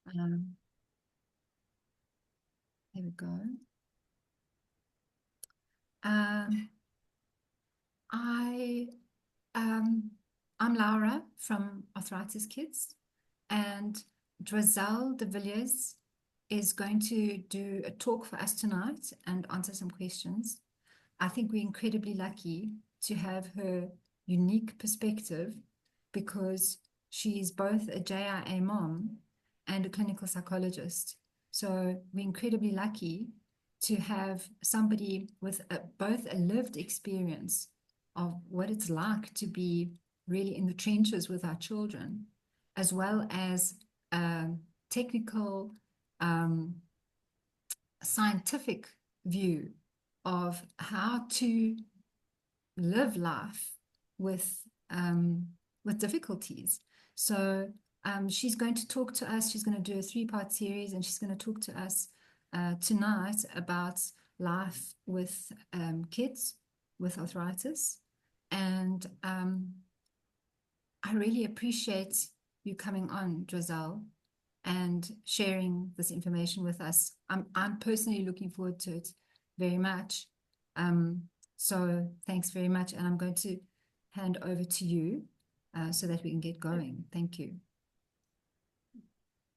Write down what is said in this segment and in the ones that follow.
Um, there we go. Um, I um, I'm Laura from Arthritis Kids, and Juazel de Villiers is going to do a talk for us tonight and answer some questions. I think we're incredibly lucky to have her unique perspective because she's both a JIA mom and a clinical psychologist. So we're incredibly lucky to have somebody with both a lived experience of what it's like to be really in the trenches with our children, as well as a technical, um, scientific view of how to live life with with difficulties. So she's going to talk to us. She's going to do a three-part series, and she's going to talk to us tonight about life with kids with arthritis. And I really appreciate you coming on, Juazel, and sharing this information with us. I'm personally looking forward to it very much. Um, so thanks very much. And I'm going to hand over to you so that we can get going. Thank you.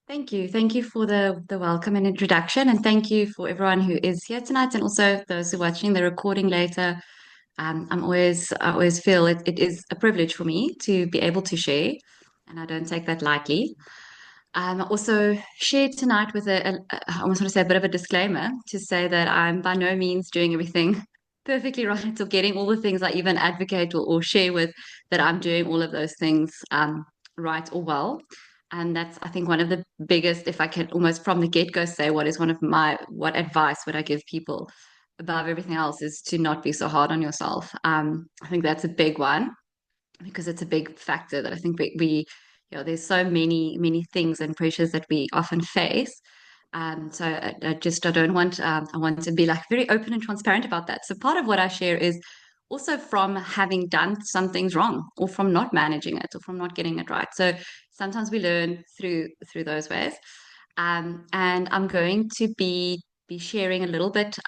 Thank you. Thank you for the welcome and introduction. And thank you for everyone who is here tonight and also those who are watching the recording later. I always feel it is a privilege for me to be able to share, and I don't take that lightly. I also shared tonight with I almost want to say a bit of a disclaimer to say that I'm by no means doing everything perfectly right or getting all the things I even advocate or share with that I'm doing all of those things right or well. And that's, I think, one of the biggest, if I can almost from the get-go say what is one of what advice would I give people above everything else is to not be so hard on yourself. I think that's a big one because it's a big factor that I think there's so many things and pressures that we often face. So I don't want, I want to be like very open and transparent about that. So part of what I share is also from having done some things wrong or from not managing it or from not getting it right. So sometimes we learn through those ways. And I'm going to be sharing a little bit,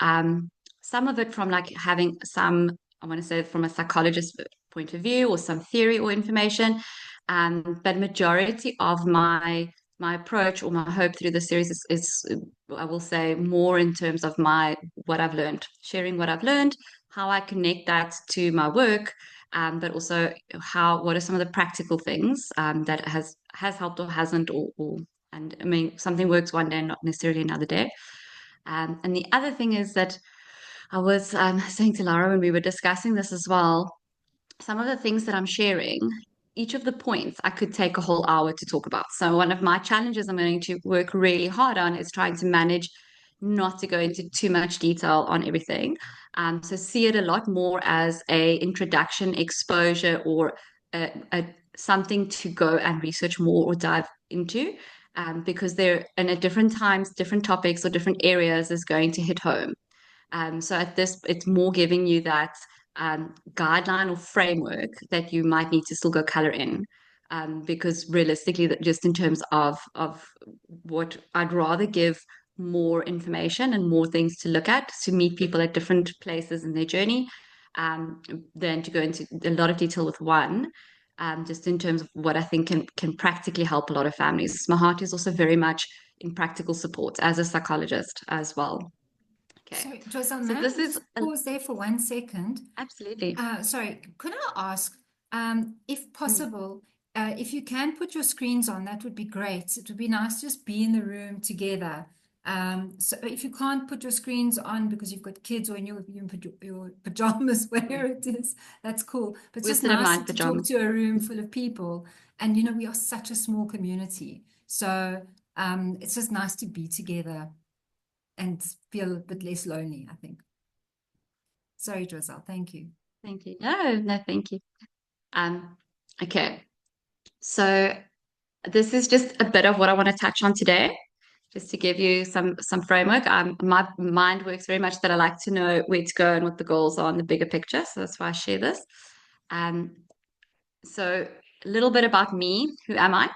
some of it from like having some, I want to say from a psychologist point of view or some theory or information. But majority of my approach or my hope through the series is I will say more in terms of what I've learned, sharing what I've learned, how I connect that to my work, but also what are some of the practical things that has helped or hasn't, or and I mean something works one day and not necessarily another day. And the other thing is that I was saying to Lara when we were discussing this as well, some of the things that I'm sharing, each of the points I could take a whole hour to talk about. So one of my challenges I'm going to work really hard on is trying to manage not to go into too much detail on everything. So see it a lot more as a introduction, exposure, or something to go and research more or dive into. Because they're and at different times, different topics or different areas is going to hit home. So at this, it's more giving you that guideline or framework that you might need to still go color in. Because realistically, just in terms of what I'd rather give more information and more things to look at to meet people at different places in their journey, um, than to go into a lot of detail with one. Just in terms of what I think can practically help a lot of families. My heart is also very much in practical support as a psychologist as well. Okay. So, Jocelyn, So may I this is just pause there for 1 second? absolutely. Sorry, could I ask, if Mm. possible, if you can put your screens on, that would be great. It would be nice to just be in the room together. So if you can't put your screens on because you've got kids or you put your pajamas, where it is, that's cool. But it's We'll just sit in nice my to talk pajamas. to a room full of people. And, we are such a small community. So it's just nice to be together and feel a bit less lonely, I think. Sorry, Jozel. Thank you. Thank you. No, no, thank you. Um, okay. So this is just a bit of what I want to touch on today, just to give you some framework. My mind works very much that I like to know where to go and what the goals are in the bigger picture. So that's why I share this. Um, so a little bit about me. Who am I?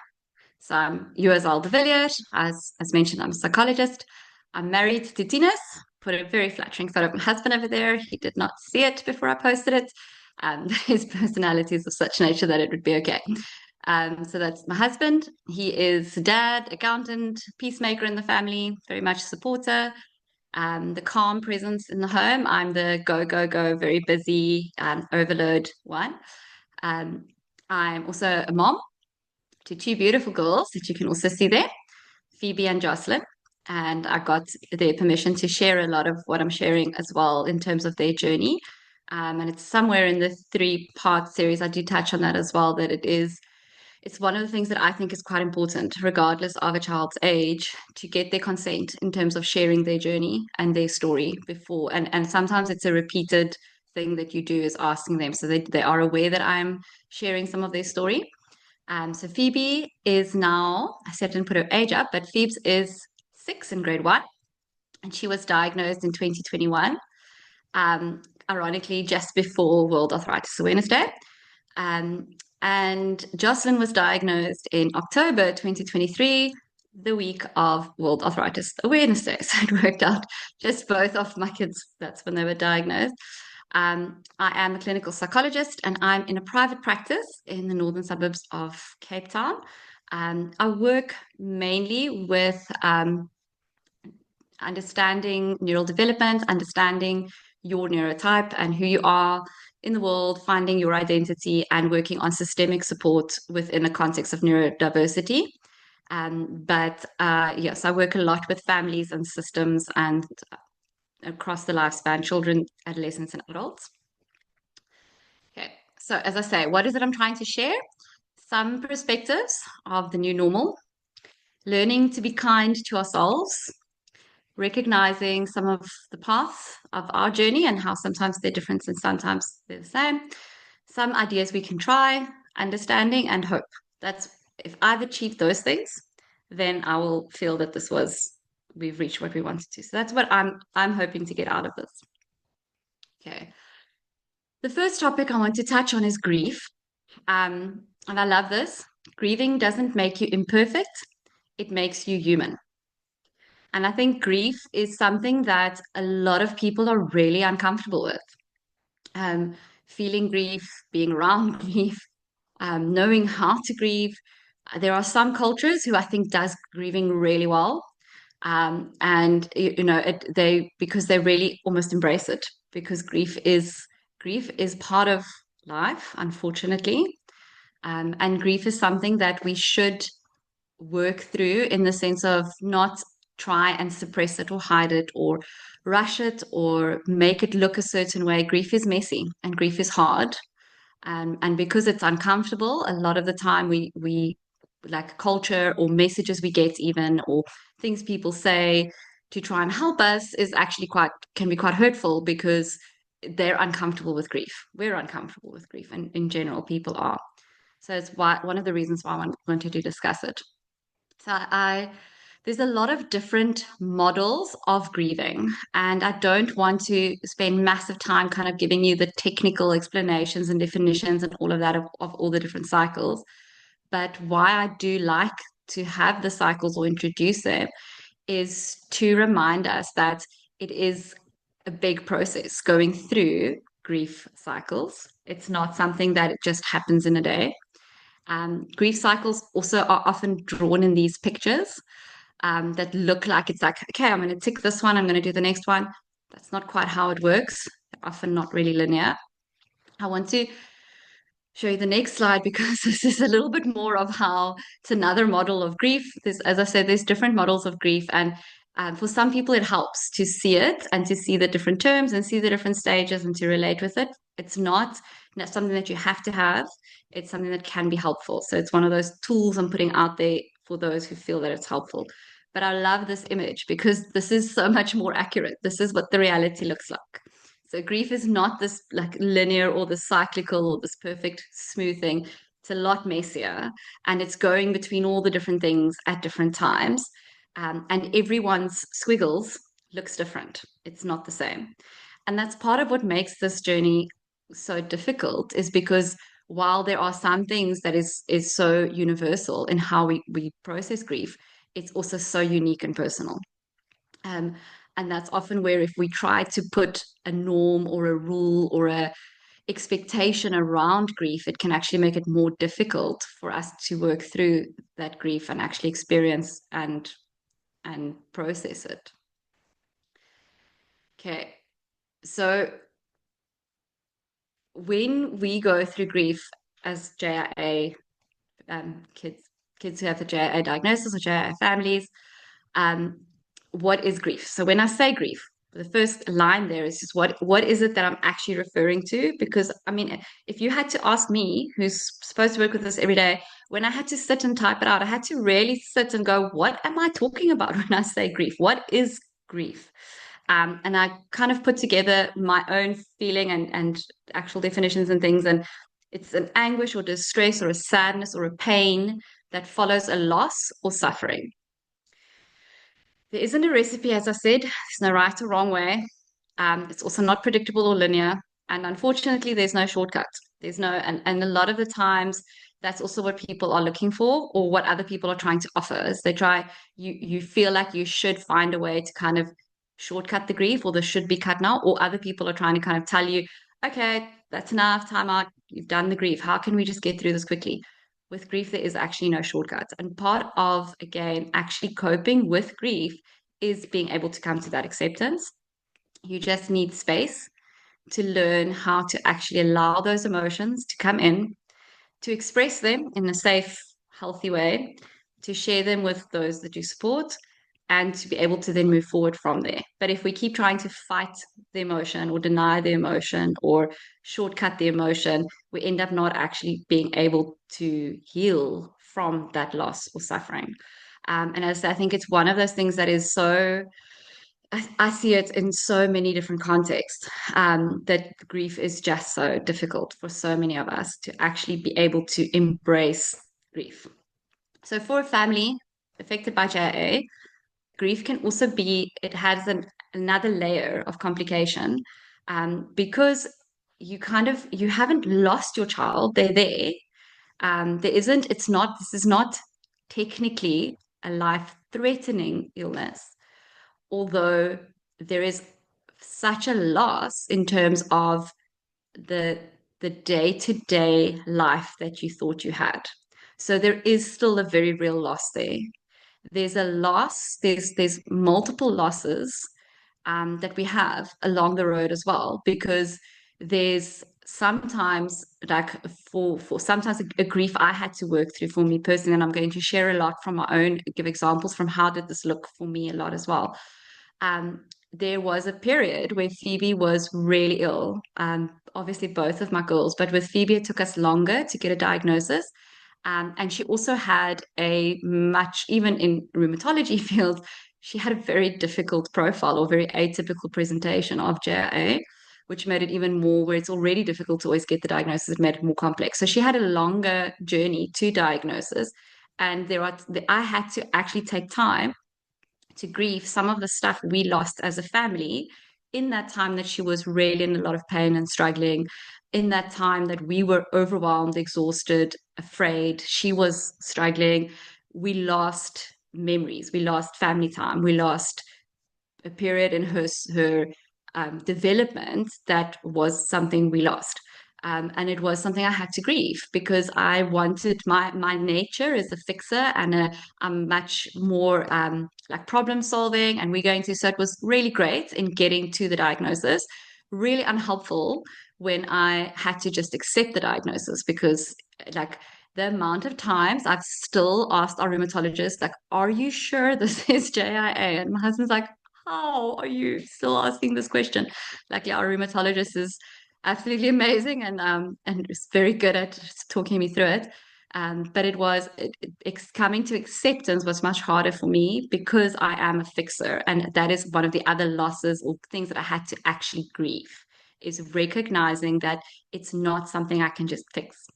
So I'm Juazel de Villiers. As mentioned, I'm a psychologist. I'm married to Tinus. Put a very flattering photo of my husband over there. He did not see it before I posted it. His personality is of such nature that it would be okay. So that's my husband. He is dad, accountant, peacemaker in the family, very much supporter, the calm presence in the home. I'm the go, go, go, very busy, overload one. Um, I'm also a mom to two beautiful girls that you can also see there, Phoebe and Jocelyn. And I got their permission to share a lot of what I'm sharing as well in terms of their journey. And it's somewhere in the 3-part series. I do touch on that as well, that it's one of the things that I think is quite important, regardless of a child's age, to get their consent in terms of sharing their journey and their story before. And sometimes it's a repeated thing that you do is asking them. So they are aware that I'm sharing some of their story. So Phoebe is now, I said I didn't put her age up, but Phoebe is 6 in grade 1, and she was diagnosed in 2021, ironically, just before World Arthritis Awareness Day. Um, and Jocelyn was diagnosed in October 2023, the week of World Arthritis Awareness Day. So it worked out just both of my kids, that's when they were diagnosed. I am a clinical psychologist and I'm in a private practice in the northern suburbs of Cape Town. I work mainly with understanding neural development, understanding your neurotype and who you are in the world, finding your identity, and working on systemic support within the context of neurodiversity. Yes, I work a lot with families and systems and across the lifespan, children, adolescents, and adults. Okay, so as I say, what is it I'm trying to share? Some perspectives of the new normal, learning to be kind to ourselves, recognizing some of the paths of our journey and how sometimes they're different and sometimes they're the same. Some ideas we can try, understanding and hope. That's if I've achieved those things, then I will feel that we've reached what we wanted to. So that's what I'm hoping to get out of this. Okay. The first topic I want to touch on is grief. And I love this. Grieving doesn't make you imperfect, it makes you human. And I think grief is something that a lot of people are really uncomfortable with. Um, Feeling grief, being around grief, knowing how to grieve. There are some cultures who I think does grieving really well. And you know, they because they really almost embrace it because grief is part of life, unfortunately. And grief is something that we should work through in the sense of not try and suppress it or hide it or rush it or make it look a certain way. Grief is messy and grief is hard. And because it's uncomfortable, a lot of the time we like culture or messages we get even or things people say to try and help us is actually can be quite hurtful because they're uncomfortable with grief. We're uncomfortable with grief, and in general, people are. So it's one of the reasons why I wanted to discuss it. So there's a lot of different models of grieving, and I don't want to spend massive time kind of giving you the technical explanations and definitions and all of that of all the different cycles. But why I do like to have the cycles or introduce them is to remind us that it is a big process going through grief cycles. It's not something that it just happens in a day. Grief cycles also are often drawn in these pictures that look like it's like, okay, I'm going to tick this one, I'm going to do the next one. That's not quite how it works. They're often not really linear. I want to show you the next slide because this is a little bit more of how it's another model of grief. As I said, there's different models of grief, and for some people, it helps to see it and to see the different terms and see the different stages and to relate with it. It's not something that you have to have. It's something that can be helpful. So it's one of those tools I'm putting out there for those who feel that it's helpful. But I love this image because this is so much more accurate. This is what the reality looks like. So grief is not this like linear or the cyclical or this perfect smooth thing. It's a lot messier and it's going between all the different things at different times. And everyone's squiggles looks different. It's not the same. And that's part of what makes this journey so difficult is because while there are some things that is so universal in how we process grief, it's also so unique and personal. Um, and that's often where if we try to put a norm or a rule or a expectation around grief, it can actually make it more difficult for us to work through that grief and actually experience and process it. Okay, so when we go through grief as JIA kids who have the JIA diagnosis or JIA families, um, what is grief? So when I say grief, the first line there is just what is it that I'm actually referring to? Because I mean, if you had to ask me, who's supposed to work with this every day, when I had to sit and type it out, I had to really sit and go, what am I talking about when I say grief? What is grief? And I kind of put together my own feeling and actual definitions and things. And it's an anguish or distress or a sadness or a pain that follows a loss or suffering. There isn't a recipe, as I said. There's no right or wrong way. It's also not predictable or linear. And unfortunately, there's no shortcut. There's no, and a lot of the times, that's also what people are looking for, or what other people are trying to offer. Is they try, you feel like you should find a way to kind of shortcut the grief, or this should be cut now, or other people are trying to kind of tell you, okay, that's enough, time out, you've done the grief. How can we just get through this quickly? With grief, there is actually no shortcut. And part of, again, actually coping with grief is being able to come to that acceptance. You just need space to learn how to actually allow those emotions to come in, to express them in a safe, healthy way, to share them with those that you support, and to be able to then move forward from there. But if we keep trying to fight the emotion or deny the emotion or shortcut the emotion, we end up not actually being able to heal from that loss or suffering. And as I think it's one of those things that is so, I see it in so many different contexts, that grief is just so difficult for so many of us to actually be able to embrace grief. So for a family affected by JIA, grief can also be, it has another layer of complication, because you haven't lost your child, they're there. There isn't, it's not, this is not technically a life-threatening illness, although there is such a loss in terms of the the day-to-day life that you thought you had. So there is still a very real loss there. There's a loss, there's multiple losses, that we have along the road as well, because there's sometimes like for sometimes a grief I had to work through for me personally, and I'm going to share a lot from my own, give examples from how did this look for me a lot as well. um, there was a period where Phoebe was really ill. Obviously, both of my girls, but with Phoebe, it took us longer to get a diagnosis. And she also had a much, even in rheumatology field, she had a very difficult profile or very atypical presentation of JIA, which made it even more, where it's already difficult to always get the diagnosis, it made it more complex. So she had a longer journey to diagnosis. And I had to actually take time to grieve some of the stuff we lost as a family in that time that she was really in a lot of pain and struggling, in that time that we were overwhelmed, exhausted, afraid. She was struggling. We lost memories, we lost family time, we lost a period in her development that was something we lost. And it was something I had to grieve because I wanted my nature is a fixer and I'm much more like problem solving, and we're going to. So it was really great in getting to the diagnosis. Really unhelpful when I had to just accept the diagnosis, because like the amount of times I've still asked our rheumatologist, like, "Are you sure this is JIA?" And my husband's like, how are you still asking this question? Like, yeah, our rheumatologist is absolutely amazing and is very good at talking me through it. But it's coming to acceptance was much harder for me because I am a fixer, and that is one of the other losses or things that I had to actually grieve, is recognizing that it's not something I can just fix.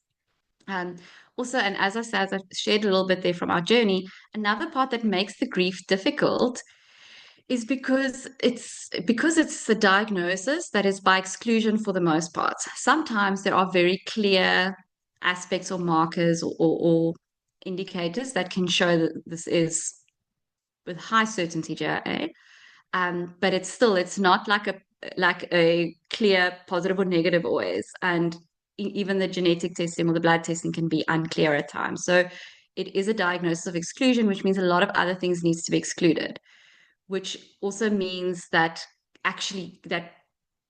Um, Also, and as I said, as I've shared a little bit there from our journey, another part that makes the grief difficult is because it's the diagnosis that is by exclusion for the most part. Sometimes there are very clear aspects or markers or indicators that can show that this is with high certainty JIA. But it's not like a clear positive or negative always. And even the genetic testing or the blood testing can be unclear at times. So it is a diagnosis of exclusion, which means a lot of other things needs to be excluded, which also means that actually that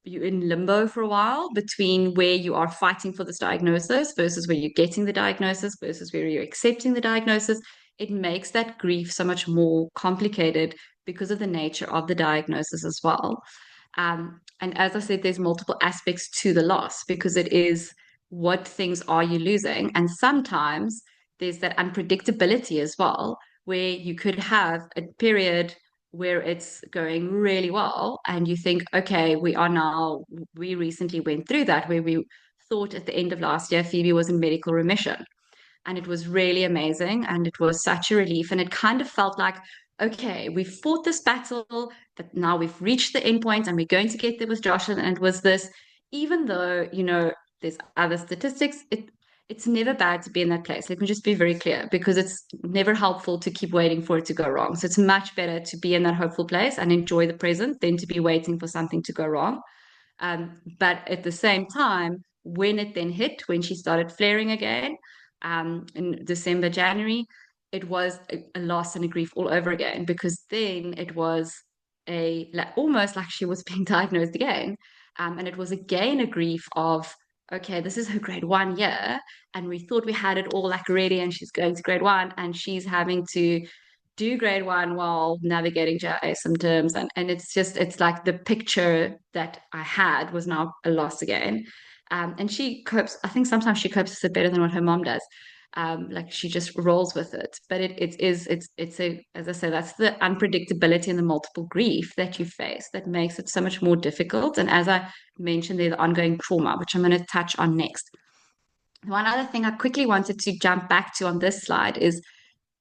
you're in limbo for a while between where you are fighting for this diagnosis versus where you're getting the diagnosis versus where you're accepting the diagnosis. It makes that grief so much more complicated because of the nature of the diagnosis as well. And as I said, there's multiple aspects to the loss because it is what things are you losing. And sometimes there's that unpredictability as well, where you could have a period where it's going really well and you think, okay, we recently went through that where we thought at the end of last year Phoebe was in medical remission, and it was really amazing and it was such a relief, and it kind of felt like, okay, we fought this battle, but now we've reached the end point and we're going to get there with Josh. And it was this, even though there's other statistics, it's never bad to be in that place. Let me just be very clear, because it's never helpful to keep waiting for it to go wrong. So it's much better to be in that hopeful place and enjoy the present than to be waiting for something to go wrong. But at the same time, when it then hit, when she started flaring again, in December, January, it was a loss and a grief all over again, because then it was almost like she was being diagnosed again. And it was again a grief of, okay, this is her grade 1 year, and we thought we had it all like ready, and she's going to grade 1, and she's having to do grade 1 while navigating JIA symptoms. And it's like the picture that I had was now a loss again. And she copes, I think sometimes she copes with it better than what her mom does. Like she just rolls with it. But it's a, as I say, that's the unpredictability and the multiple grief that you face that makes it so much more difficult. And as I mentioned, there's the ongoing trauma, which I'm going to touch on next. One other thing I quickly wanted to jump back to on this slide is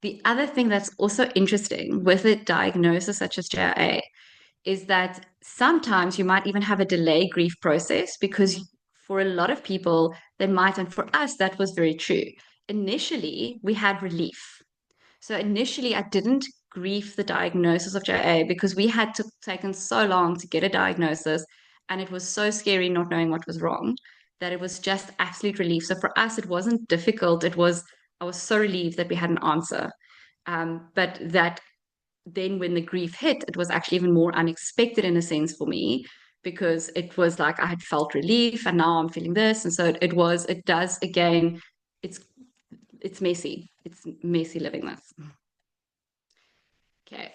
the other thing that's also interesting with a diagnosis such as JIA is that sometimes you might even have a delay grief process, because for a lot of people, they might, and for us, that was very true. Initially, we had relief. So initially, I didn't grieve the diagnosis of JIA because we had taken so long to get a diagnosis, and it was so scary not knowing what was wrong that it was just absolute relief. So for us, it wasn't difficult. I was so relieved that we had an answer. But that then when the grief hit, it was actually even more unexpected in a sense for me, because it was like I had felt relief and now I'm feeling this. And so it does again, it's it's messy. It's messy living this. Okay.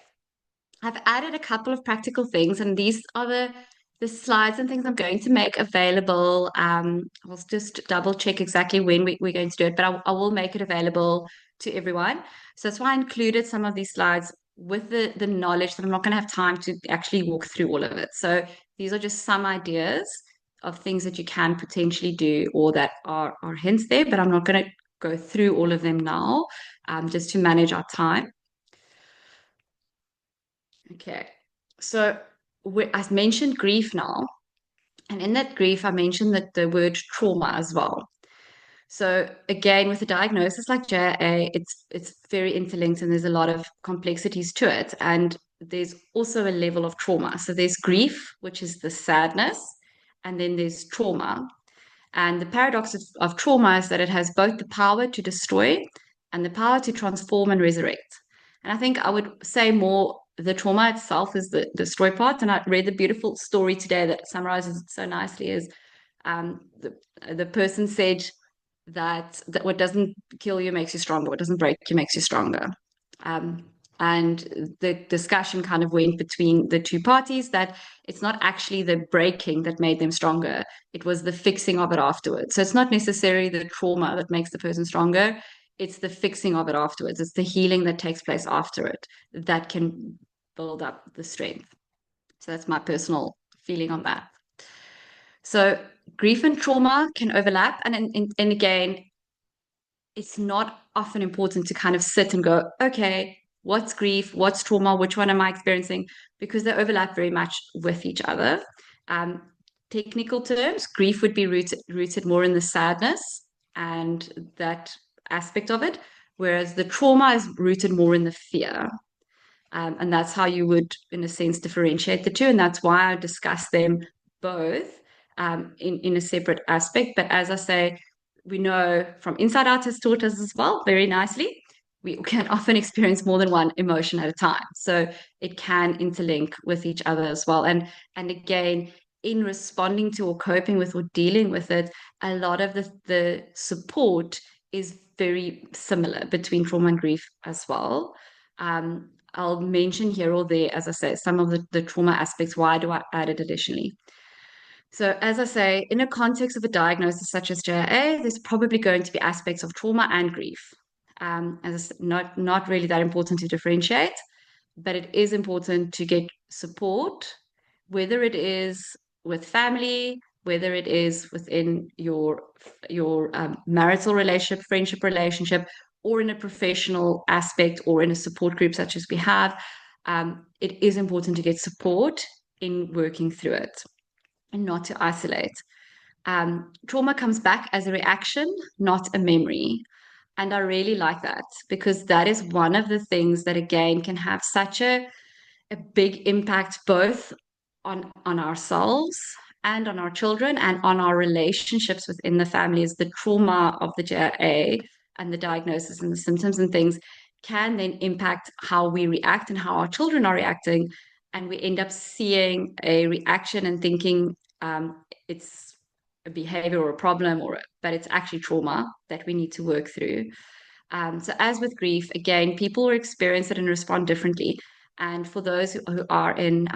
I've added a couple of practical things, and these are the slides and things I'm going to make available. I'll just double check exactly when we're going to do it, but I will make it available to everyone. So that's why I included some of these slides with the knowledge that I'm not going to have time to actually walk through all of it. So these are just some ideas of things that you can potentially do or that are hints there, but I'm not going to go through all of them now, just to manage our time. Okay. So I mentioned grief now. And in that grief, I mentioned that the word trauma as well. So again, with a diagnosis like JIA, it's very interlinked and there's a lot of complexities to it. And there's also a level of trauma. So there's grief, which is the sadness, and then there's trauma. And the paradox of trauma is that it has both the power to destroy and the power to transform and resurrect. And I think I would say more the trauma itself is the destroy part. And I read the beautiful story today that summarizes it so nicely is the person said that what doesn't kill you makes you stronger, what doesn't break you makes you stronger. Um, and the discussion kind of went between the two parties that it's not actually the breaking that made them stronger, it was the fixing of it afterwards. So it's not necessarily the trauma that makes the person stronger, it's the fixing of it afterwards. It's the healing that takes place after it that can build up the strength. So that's my personal feeling on that. So grief and trauma can overlap. And again, it's not often important to kind of sit and go, okay, what's grief? What's trauma? Which one am I experiencing? Because they overlap very much with each other. Um, Technical terms, grief would be rooted more in the sadness, and that aspect of it, whereas the trauma is rooted more in the fear. And that's how you would, in a sense, differentiate the two. And that's why I discuss them both in a separate aspect. But as I say, we know from Inside Out has taught us as well very nicely. We can often experience more than one emotion at a time. So it can interlink with each other as well. And again, in responding to or coping with or dealing with it, a lot of the support is very similar between trauma and grief as well. I'll mention here or there, as I say, some of the trauma aspects. Why do I add it additionally? So, as I say, in a context of a diagnosis such as JIA, there's probably going to be aspects of trauma and grief. As I said, not really that important to differentiate, but it is important to get support, whether it is with family, whether it is within your marital relationship, friendship relationship, or in a professional aspect, or in a support group such as we have. It is important to get support in working through it and not to isolate. Trauma comes back as a reaction, not a memory. And I really like that because that is one of the things that, again, can have such a big impact both on ourselves and on our children and on our relationships within the family. Is the trauma of the JA and the diagnosis and the symptoms and things can then impact how we react and how our children are reacting. And we end up seeing a reaction and thinking it's a behavior or a problem, but it's actually trauma that we need to work through. So, as with grief, again, people experience it and respond differently. And for those who are in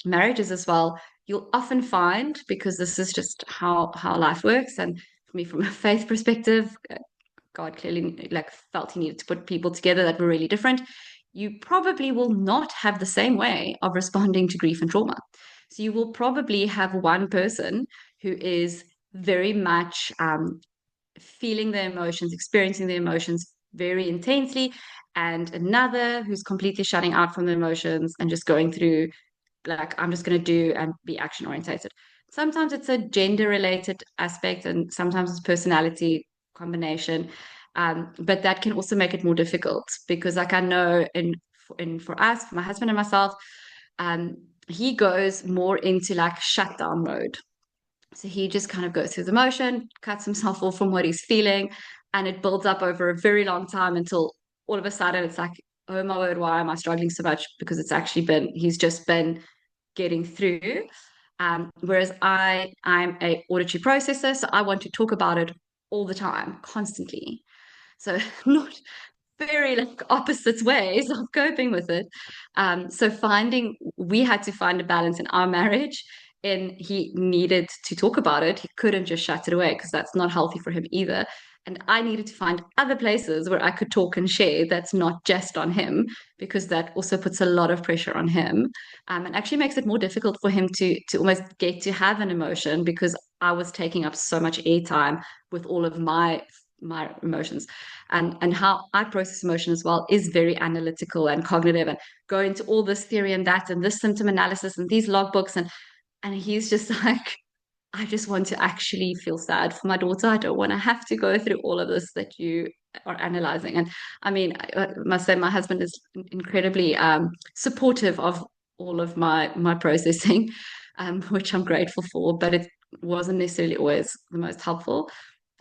marriages as well, you'll often find, because this is just how life works, and for me, from a faith perspective, God clearly felt he needed to put people together that were really different. You probably will not have the same way of responding to grief and trauma. So you will probably have one person who is very much feeling the emotions, experiencing the emotions very intensely, and another who's completely shutting out from the emotions and just going through, like, I'm just going to do and be action orientated. Sometimes it's a gender related aspect, and sometimes it's personality combination. But that can also make it more difficult because, like, I know for us, for my husband and myself, he goes more into like shutdown mode. So he just kind of goes through the motion, cuts himself off from what he's feeling, and it builds up over a very long time until all of a sudden it's like, oh my word, why am I struggling so much? Because he's just been getting through. Whereas I'm a auditory processor, so I want to talk about it all the time, constantly. So not very like opposite ways of coping with it. So we had to find a balance in our marriage, and he needed to talk about it. He couldn't just shut it away because that's not healthy for him either. And I needed to find other places where I could talk and share that's not just on him, because that also puts a lot of pressure on him, and actually makes it more difficult for him to almost get to have an emotion because I was taking up so much airtime with all of my emotions. And how I process emotion as well is very analytical and cognitive, and go into all this theory and that and this symptom analysis and these logbooks, and he's just like, I just want to actually feel sad for my daughter. I don't want to have to go through all of this that you are analyzing. And I mean, I must say my husband is incredibly supportive of all of my processing, which I'm grateful for, but it wasn't necessarily always the most helpful.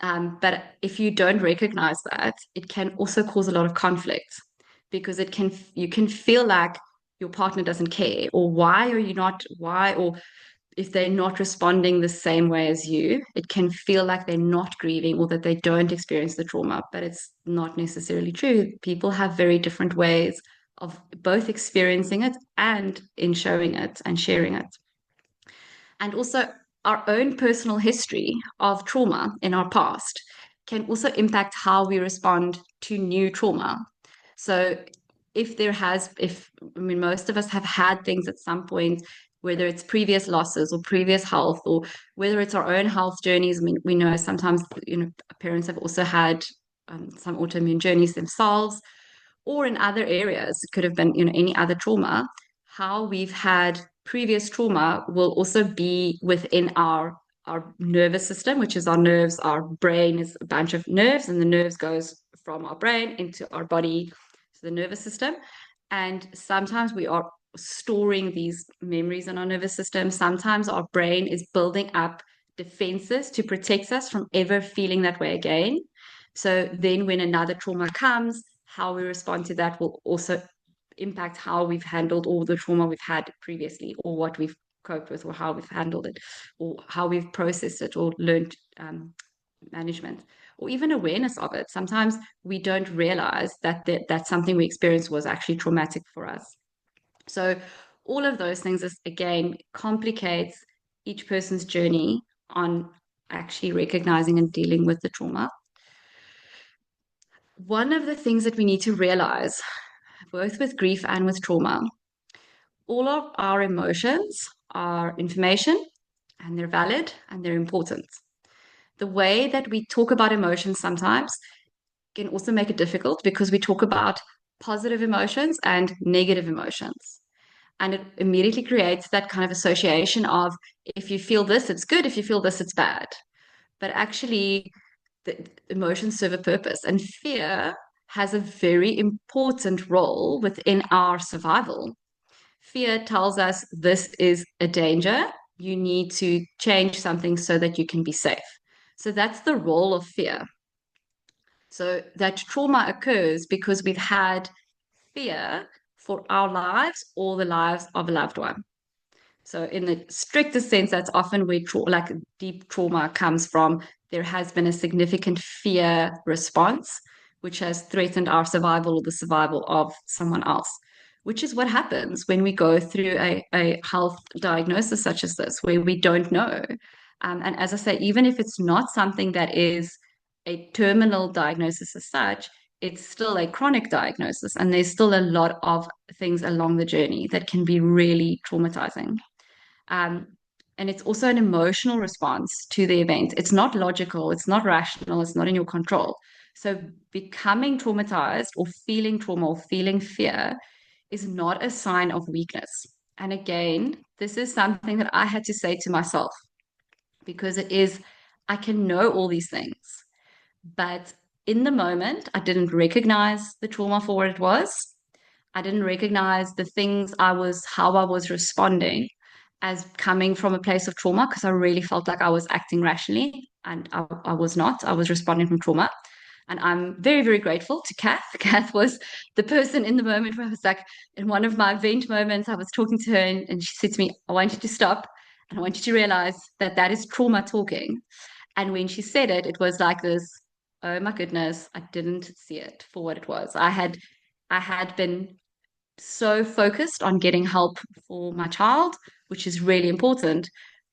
But if you don't recognize that, it can also cause a lot of conflict because you can feel like your partner doesn't care, or or if they're not responding the same way as you, it can feel like they're not grieving or that they don't experience the trauma, but it's not necessarily true. People have very different ways of both experiencing it and in showing it and sharing it. And also, our own personal history of trauma in our past can also impact how we respond to new trauma. So, I mean, most of us have had things at some point, whether it's previous losses or previous health, or whether it's our own health journeys. I mean, we know sometimes, parents have also had some autoimmune journeys themselves, or in other areas, it could have been, any other trauma. How we've had previous trauma will also be within our our nervous system, which is our nerves. Our brain is a bunch of nerves, and the nerves goes from our brain into our body, to the nervous system. And sometimes we are storing these memories in our nervous system. Sometimes our brain is building up defenses to protect us from ever feeling that way again. So then when another trauma comes, how we respond to that will also impact how we've handled all the trauma we've had previously, or what we've coped with, or how we've handled it, or how we've processed it, or learned management, or even awareness of it. Sometimes we don't realize that something we experienced was actually traumatic for us. So all of those things is, again, complicates each person's journey on actually recognizing and dealing with the trauma. One of the things that we need to realize, both with grief and with trauma, all of our emotions are information, and they're valid and they're important. The way that we talk about emotions sometimes can also make it difficult, because we talk about positive emotions and negative emotions. And it immediately creates that kind of association of, if you feel this, it's good. If you feel this, it's bad. But actually, the emotions serve a purpose, and fear has a very important role within our survival. Fear tells us this is a danger. You need to change something so that you can be safe. So that's the role of fear. So that trauma occurs because we've had fear for our lives or the lives of a loved one. So, in the strictest sense, that's often where like deep trauma comes from. There has been a significant fear response, which has threatened our survival or the survival of someone else, which is what happens when we go through a health diagnosis such as this, where we don't know. And as I say, even if it's not something that is a terminal diagnosis as such, it's still a chronic diagnosis, and there's still a lot of things along the journey that can be really traumatizing. Um, and it's also an emotional response to the event. It's not logical, it's not rational, it's not in your control. So becoming traumatized or feeling trauma or feeling fear is not a sign of weakness. And again, this is something that I had to say to myself, because it is, I can know all these things, but in the moment, I didn't recognize the trauma for what it was. I didn't recognize the things how I was responding as coming from a place of trauma, because I really felt like I was acting rationally, and I was not. I was responding from trauma. And I'm very, very grateful to Kath. Kath was the person in the moment where I was like, in one of my vent moments, I was talking to her, and she said to me, I want you to stop, and I want you to realize that that is trauma talking. And when she said it, it was like this, oh my goodness, I didn't see it for what it was. I had been so focused on getting help for my child, which is really important,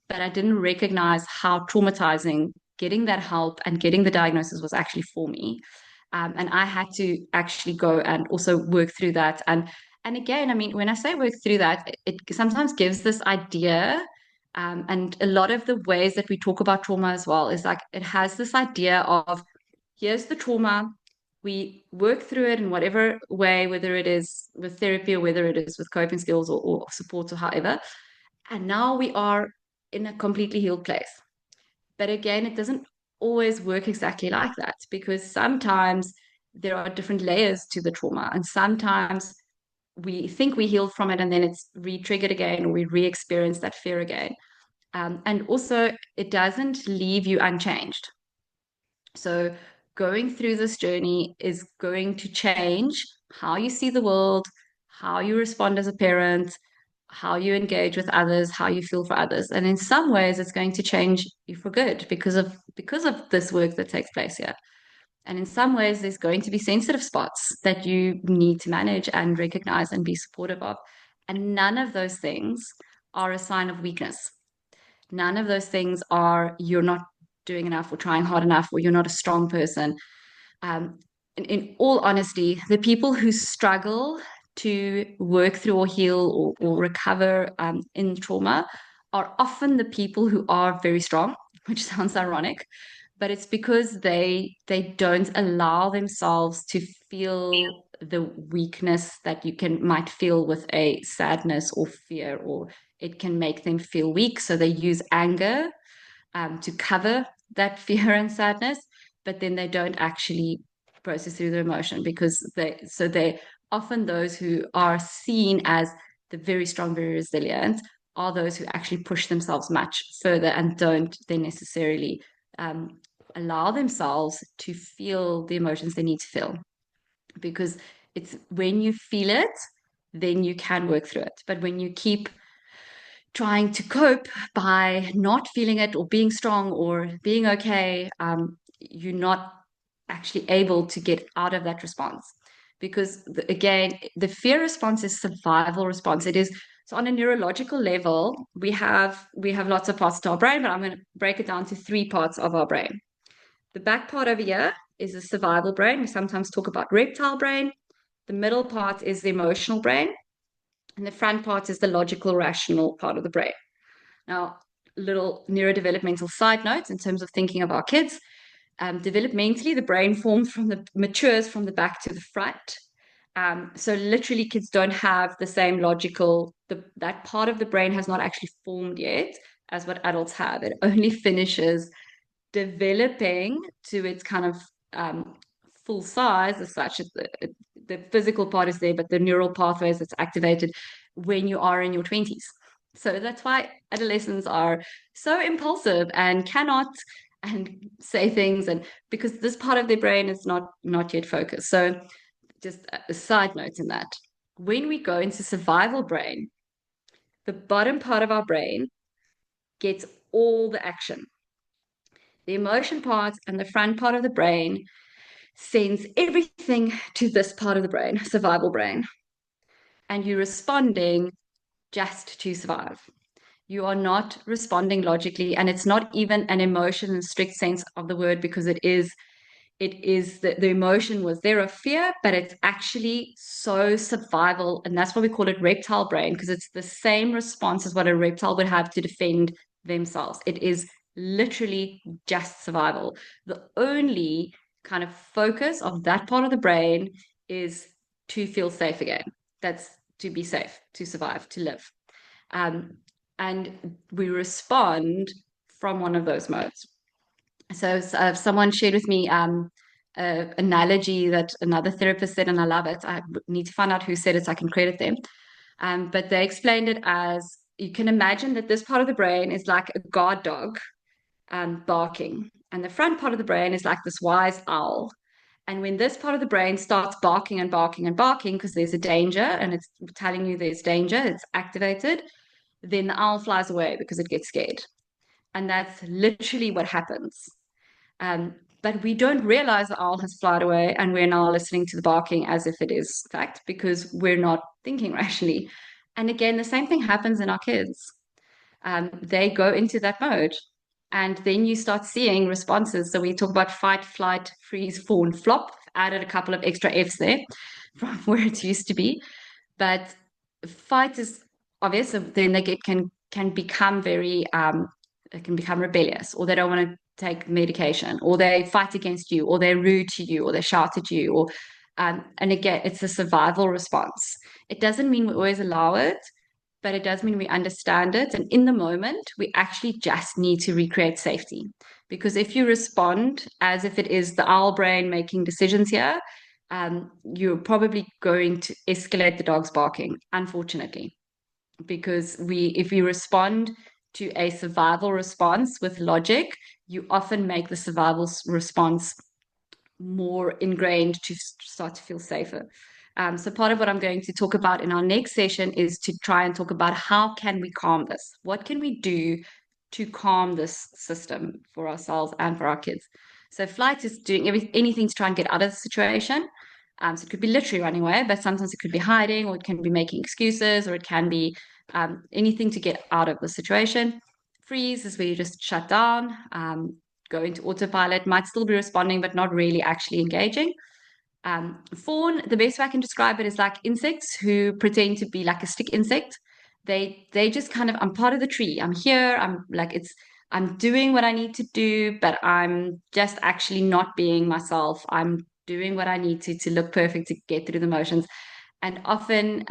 but I didn't recognize how traumatizing getting that help and getting the diagnosis was actually for me. And I had to actually go and also work through that. And again, I mean, when I say work through that, it sometimes gives this idea. And a lot of the ways that we talk about trauma as well is like, it has this idea of, here's the trauma, we work through it in whatever way, whether it is with therapy or whether it is with coping skills or support or however. And now we are in a completely healed place. But again, it doesn't always work exactly like that, because sometimes there are different layers to the trauma. And sometimes we think we healed from it, and then it's re-triggered again, or we re-experience that fear again. And also, it doesn't leave you unchanged. So going through this journey is going to change how you see the world, how you respond as a parent, how you engage with others, how you feel for others. And in some ways it's going to change you for good, because of this work that takes place here. And in some ways there's going to be sensitive spots that you need to manage and recognize and be supportive of. And none of those things are a sign of weakness. None of those things are, you're not doing enough or trying hard enough, or you're not a strong person. In all honesty, the people who struggle to work through or heal or recover in trauma are often the people who are very strong, which sounds ironic, but it's because they don't allow themselves to feel the weakness that you might feel with a sadness or fear, or it can make them feel weak. So they use anger to cover that fear and sadness, but then they don't actually process through their emotion because they often those who are seen as the very strong, very resilient are those who actually push themselves much further and don't then necessarily allow themselves to feel the emotions they need to feel. Because it's when you feel it, then you can work through it. But when you keep trying to cope by not feeling it or being strong or being okay, you're not actually able to get out of that response. Because again, the fear response is survival response. It is so on a neurological level, we have lots of parts to our brain, but I'm going to break it down to three parts of our brain. The back part over here is the survival brain. We sometimes talk about reptile brain. The middle part is the emotional brain, and the front part is the logical, rational part of the brain. Now, little neurodevelopmental side notes in terms of thinking of our kids. Developmentally, the brain matures from the back to the front. So literally, kids don't have the same that part of the brain has not actually formed yet as what adults have. It only finishes developing to its kind of full size as such. The physical part is there, but the neural pathways that's activated when you are in your 20s. So that's why adolescents are so impulsive and cannot and say things, and because this part of their brain is not yet focused. So just a side note in that. When we go into survival brain, the bottom part of our brain gets all the action. The emotion part and the front part of the brain sends everything to this part of the brain, survival brain. And you're responding just to survive. You are not responding logically, and it's not even an emotion in the strict sense of the word, because it is the emotion was there of fear, but it's actually so survival. And that's why we call it reptile brain, because it's the same response as what a reptile would have to defend themselves. It is literally just survival. The only kind of focus of that part of the brain is to feel safe again. That's to be safe, to survive, to live. And we respond from one of those modes. So someone shared with me an analogy that another therapist said, and I love it. I need to find out who said it so I can credit them. But they explained it as you can imagine that this part of the brain is like a guard dog barking, and the front part of the brain is like this wise owl. And when this part of the brain starts barking and barking and barking because there's a danger and it's telling you there's danger, it's activated, then the owl flies away because it gets scared. And that's literally what happens. But we don't realize the owl has flied away, and we're now listening to the barking as if it is fact because we're not thinking rationally. And again, the same thing happens in our kids. They go into that mode, and then you start seeing responses. So we talk about fight, flight, freeze, fawn, flop. Added a couple of extra F's there from where it used to be. But fight is obvious. So then they can become very they can become rebellious, or they don't want to take medication, or they fight against you, or they're rude to you, or they shout at you, or and again, it's a survival response. It doesn't mean we always allow it, but it does mean we understand it. And in the moment, we actually just need to recreate safety. Because if you respond as if it is the owl brain making decisions here, you're probably going to escalate the dog's barking, unfortunately. Because if we respond to a survival response with logic, you often make the survival response more ingrained to start to feel safer. So part of what I'm going to talk about in our next session is to try and talk about how can we calm this? What can we do to calm this system for ourselves and for our kids? So flight is doing anything to try and get out of the situation. So it could be literally running away, but sometimes it could be hiding, or it can be making excuses, or it can be anything to get out of the situation. Freeze is where you just shut down, go into autopilot, might still be responding, but not really actually engaging. Fawn, the best way I can describe it is like insects who pretend to be like a stick insect. They just kind of, I'm part of the tree. I'm here. I'm doing what I need to do, but I'm just actually not being myself. I'm doing what I need to look perfect, to get through the motions. And often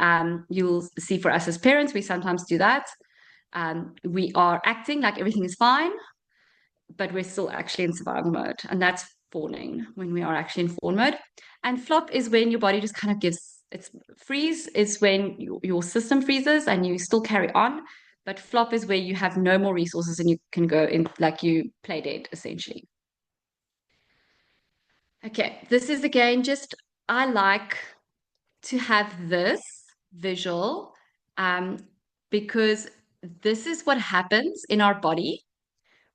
you'll see for us as parents, we sometimes do that. We are acting like everything is fine, but we're still actually in survival mode. And that's fawning, when we are actually in fawn mode. And flop is when your body just kind of gives its freeze is when your system freezes and you still carry on. But flop is where you have no more resources and you can go in, like you play dead, essentially. Okay, this is again just, I like to have this visual um, because this is what happens in our body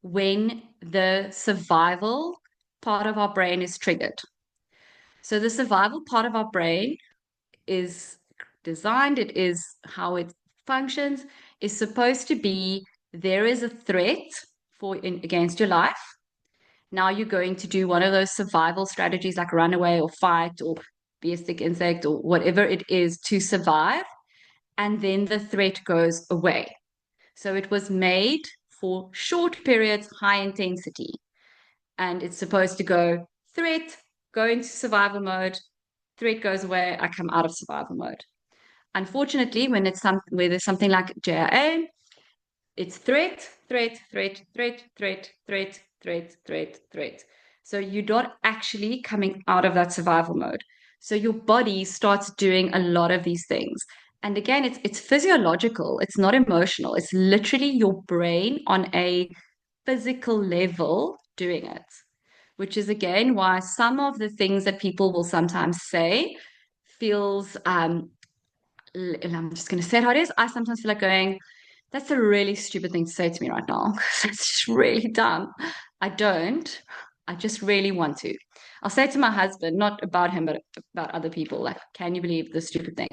when the survival part of our brain is triggered. So the survival part of our brain is designed, it is how it functions, is supposed to be there is a threat against your life. Now you're going to do one of those survival strategies like run away or fight or be a stick insect or whatever it is to survive. And then the threat goes away. So it was made for short periods, high intensity. And it's supposed to go threat, go into survival mode, threat goes away, I come out of survival mode. Unfortunately, when where there's something like JIA, it's threat, threat, threat, threat, threat, threat, threat, threat, threat. So you're not actually coming out of that survival mode. So your body starts doing a lot of these things. And again, it's physiological, it's not emotional. It's literally your brain on a physical level doing it, which is again why some of the things that people will sometimes say feels and I'm just going to say it how it is. I sometimes feel like going, that's a really stupid thing to say to me right now. It's just really dumb. I don't. I just really want to. I'll say it to my husband, not about him, but about other people. Like, can you believe this stupid thing?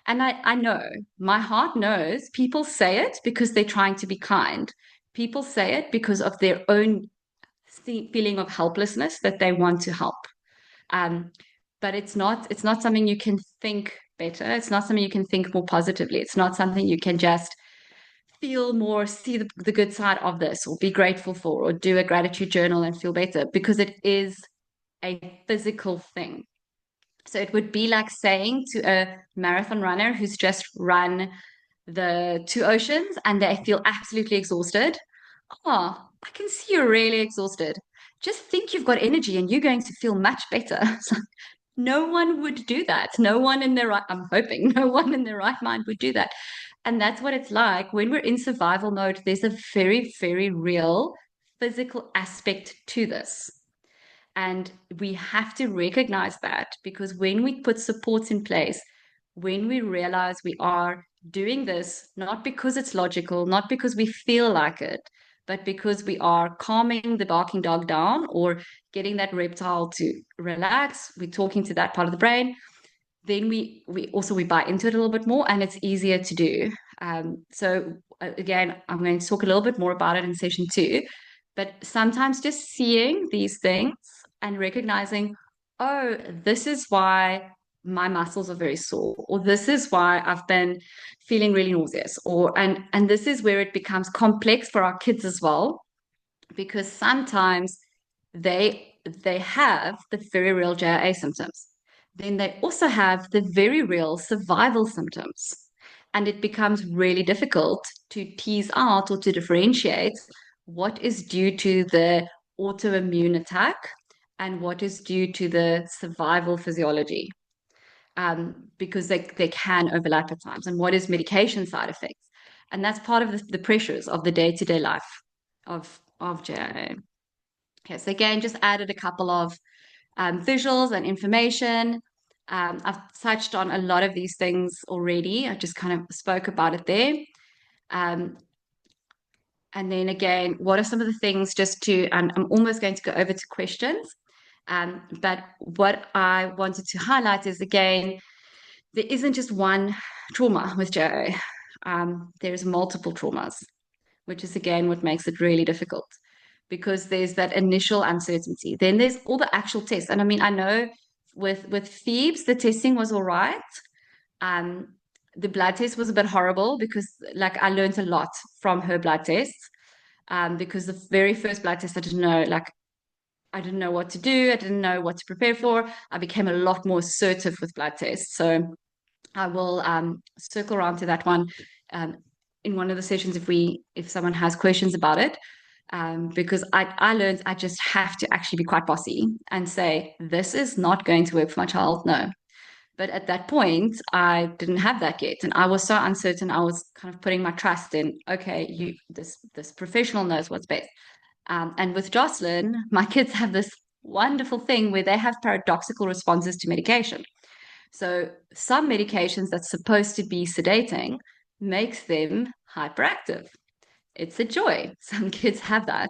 And I know, my heart knows people say it because they're trying to be kind. People say it because of their own feeling of helplessness that they want to help. Um, but it's not something you can think better. It's not something you can think more positively. It's not something you can just feel more, see the good side of this, or be grateful for, or do a gratitude journal and feel better, because it is a physical thing. So it would be like saying to a marathon runner who's just run the two oceans and they feel absolutely exhausted. Oh, I can see you're really exhausted. Just think you've got energy and you're going to feel much better. No one would do that. No one in their right, I'm hoping no one in their right mind would do that. And that's what it's like when we're in survival mode. There's a very, very real physical aspect to this. And we have to recognize that, because when we put supports in place, when we realize we are doing this, not because it's logical, not because we feel like it, but because we are calming the barking dog down or getting that reptile to relax, we're talking to that part of the brain, then we buy into it a little bit more and it's easier to do. So again, I'm going to talk a little bit more about it in session 2, but sometimes just seeing these things and recognizing, oh, this is why my muscles are very sore, or this is why I've been feeling really nauseous, or and this is where it becomes complex for our kids as well, because sometimes they have the very real JIA symptoms. Then they also have the very real survival symptoms. And it becomes really difficult to tease out or to differentiate what is due to the autoimmune attack and what is due to the survival physiology, because they can overlap at times, and what is medication side effects. And that's part of the pressures of the day-to-day life of JIA. Okay, so again, just added a couple of visuals and information. I've touched on a lot of these things already. I just kind of spoke about it there. Um, and then again, what are some of the things just to, and I'm almost going to go over to questions. But what I wanted to highlight is, again, there isn't just one trauma with JO. There's multiple traumas, which is again what makes it really difficult, because there's that initial uncertainty. Then there's all the actual tests. And I mean, I know with Phoebes, the testing was all right. The blood test was a bit horrible because like I learned a lot from her blood tests. Because the very first blood test, I didn't know, like I didn't know what to do. I didn't know what to prepare for. I became a lot more assertive with blood tests. So I will circle around to that one in one of the sessions if someone has questions about it. because I learned I just have to actually be quite bossy and say, this is not going to work for my child. No. But at that point, I didn't have that yet. And I was so uncertain. I was kind of putting my trust in, okay, this professional knows what's best. And with Jocelyn, my kids have this wonderful thing where they have paradoxical responses to medication. So some medications that's supposed to be sedating makes them hyperactive. It's a joy. Some kids have that.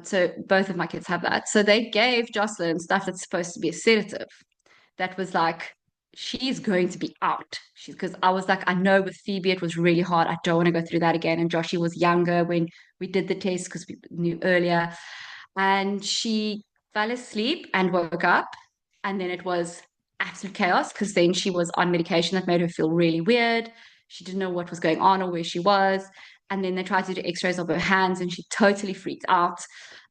So both of my kids have that. So they gave Jocelyn stuff that's supposed to be a sedative. That was like, she's going to be out. She's because I was like, I know with Phoebe it was really hard. I don't want to go through that again. And Joshie was younger when we did the test because we knew earlier. And she fell asleep and woke up. And then it was absolute chaos because then she was on medication that made her feel really weird. She didn't know what was going on or where she was. And then they tried to do x-rays of her hands and she totally freaked out.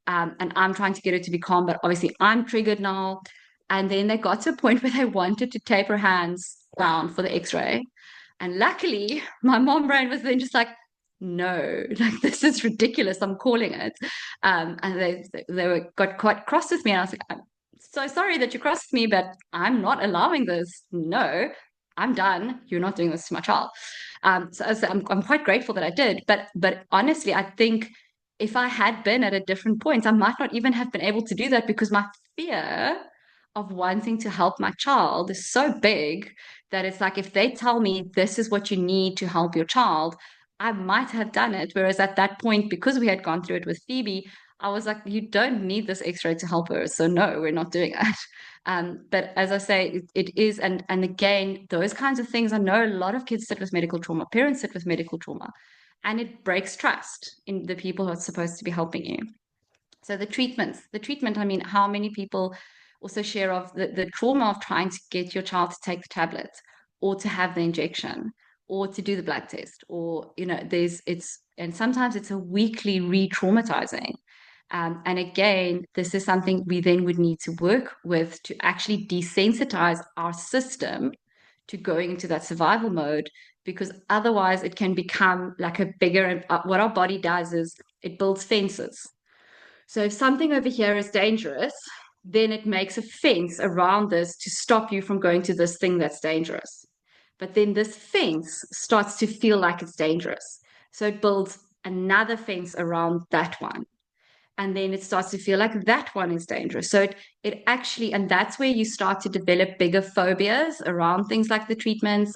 And I'm trying to get her to be calm, but obviously I'm triggered now. And then they got to a point where they wanted to tape her hands down for the x-ray. And luckily, my mom brain was then just like, no, like this is ridiculous. I'm calling it. And they were got quite cross with me. And I was like, I'm so sorry that you crossed me, but I'm not allowing this. No, I'm done. You're not doing this to my child. So I'm quite grateful that I did. But honestly, I think if I had been at a different point, I might not even have been able to do that because my fear of wanting to help my child is so big that it's like if they tell me this is what you need to help your child, I might have done it. Whereas at that point, because we had gone through it with Phoebe, I was like, you don't need this x-ray to help her. So no, we're not doing that. But as I say, it is, and again, those kinds of things, I know a lot of kids sit with medical trauma, parents sit with medical trauma, and it breaks trust in the people who are supposed to be helping you. So the treatment, I mean, how many people also share of the trauma of trying to get your child to take the tablet or to have the injection or to do the blood test or, and sometimes it's a weekly re-traumatizing. And again, this is something we then would need to work with to actually desensitize our system to going into that survival mode, because otherwise it can become like a bigger, what our body does is it builds fences. So if something over here is dangerous, then it makes a fence around this to stop you from going to this thing that's dangerous. But then this fence starts to feel like it's dangerous. So it builds another fence around that one. And then it starts to feel like that one is dangerous. So it actually, and that's where you start to develop bigger phobias around things like the treatments,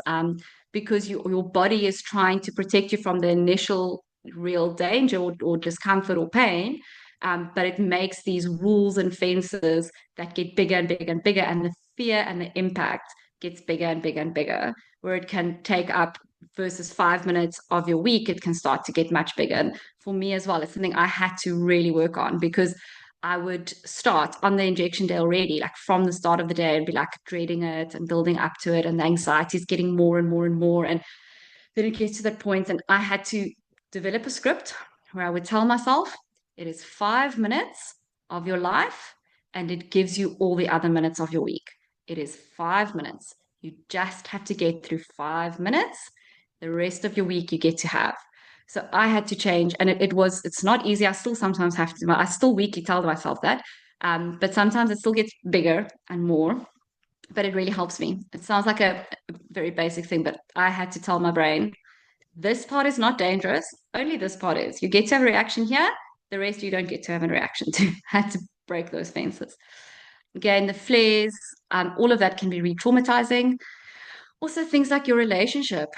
because your body is trying to protect you from the initial real danger or discomfort or pain. But it makes these walls and fences that get bigger and bigger and bigger, and the fear and the impact gets bigger and bigger and bigger, where it can take up versus 5 minutes of your week, it can start to get much bigger. And for me as well, it's something I had to really work on because I would start on the injection day already, like from the start of the day, and be like dreading it and building up to it, and the anxiety is getting more and more and more. And then it gets to that point, and I had to develop a script where I would tell myself, it is 5 minutes of your life, and it gives you all the other minutes of your week. It is 5 minutes. You just have to get through 5 minutes. The rest of your week you get to have. So I had to change, and it's not easy. I still sometimes have to, I still weekly tell myself that. But sometimes it still gets bigger and more, but it really helps me. It sounds like a very basic thing, but I had to tell my brain, this part is not dangerous. Only this part is. You get to have a reaction here. The rest you don't get to have a reaction to. I had to break those fences. Again, the flares, all of that can be re-traumatizing. Also, things like your relationship,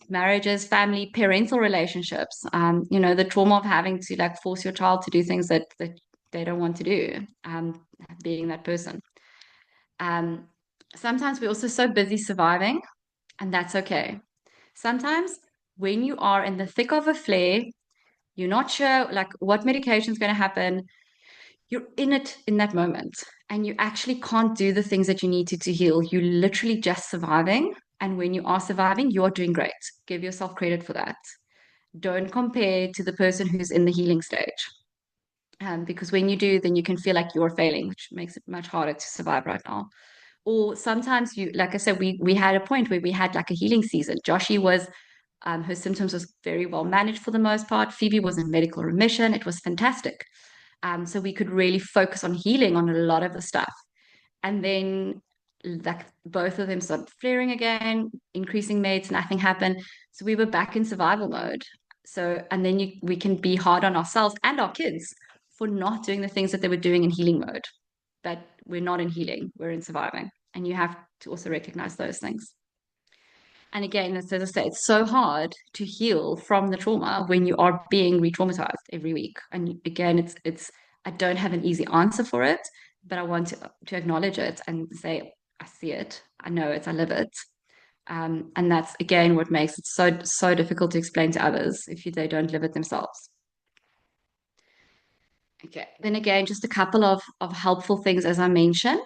marriages, family, parental relationships. The trauma of having to like force your child to do things that they don't want to do, being that person. Sometimes we're also so busy surviving, and that's okay. Sometimes when you are in the thick of a flare, you're not sure like what medication is going to happen. You're in it in that moment, and you actually can't do the things that you need to heal. You're literally just surviving. And when you are surviving, you are doing great. Give yourself credit for that. Don't compare to the person who's in the healing stage. Because when you do, then you can feel like you're failing, which makes it much harder to survive right now. Or sometimes you, like I said, we had a point where we had like a healing season. Joshie was Her symptoms was very well managed for the most part. Phoebe was in medical remission. It was fantastic. So we could really focus on healing on a lot of the stuff. And then like both of them started flaring again, increasing meds, nothing happened. So we were back in survival mode. So, and then we can be hard on ourselves and our kids for not doing the things that they were doing in healing mode. But we're not in healing, we're in surviving. And you have to also recognize those things. And again, as I say, it's so hard to heal from the trauma when you are being re-traumatized every week. And again, it's I don't have an easy answer for it, but I want to acknowledge it and say, I see it, I know it, I live it. And that's again what makes it so difficult to explain to others if they don't live it themselves. Okay. Then again, just a couple of helpful things as I mentioned.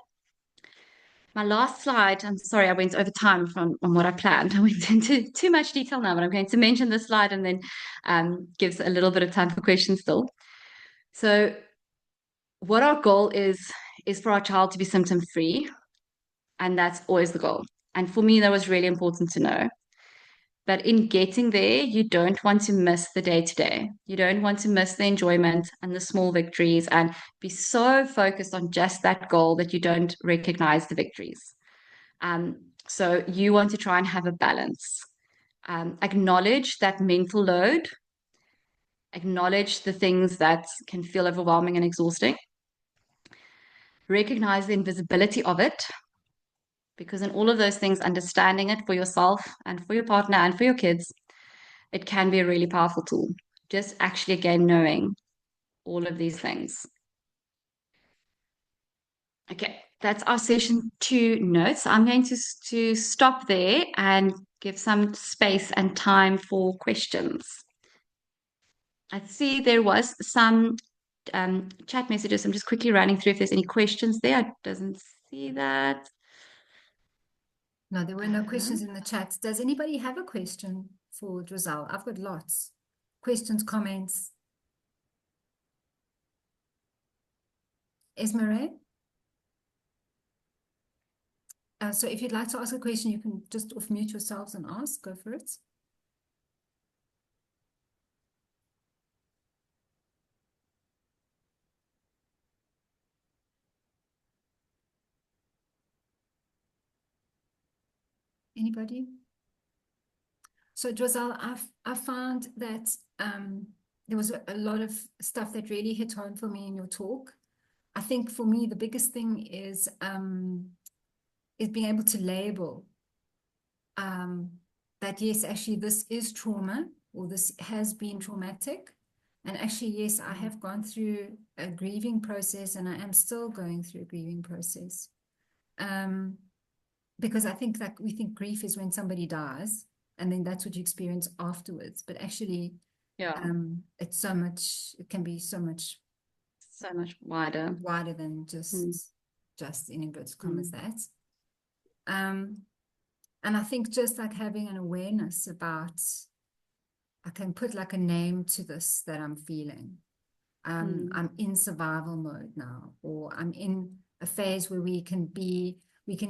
My last slide, I'm sorry, I went over time from on what I planned. I went into too much detail now, but I'm going to mention this slide and then gives a little bit of time for questions still. So what our goal is for our child to be symptom free, and that's always the goal. And for me, that was really important to know. But in getting there, you don't want to miss the day to day. You don't want to miss the enjoyment and the small victories and be so focused on just that goal that you don't recognize the victories. So you want to try and have a balance. Acknowledge that mental load, acknowledge the things that can feel overwhelming and exhausting, recognize the invisibility of it, because in all of those things, understanding it for yourself and for your partner and for your kids, it can be a really powerful tool. Just actually, again, knowing all of these things. Okay, that's our session 2 notes. I'm going to stop there and give some space and time for questions. I see there was some chat messages. I'm just quickly running through if there's any questions there. I doesn't see that. No, there were no questions in the chat. Does anybody have a question for Juazel? I've got lots. Questions, comments. Esmeralda? So if you'd like to ask a question, you can just off-mute yourselves and ask. Go for it. Anybody? So Juazel, I found that there was a lot of stuff that really hit home for me in your talk. I think for me, the biggest thing is being able to label that, yes, actually, this is trauma or this has been traumatic. And actually, yes, I have gone through a grieving process and I am still going through a grieving process. Because I think that we think grief is when somebody dies and then that's what you experience afterwards. But actually, Yeah, it's so much, it can be so much wider. wider than just in inverted commas that. And I think just like having an awareness about, I can put like a name to this that I'm feeling. I'm in survival mode now, or I'm in a phase where we can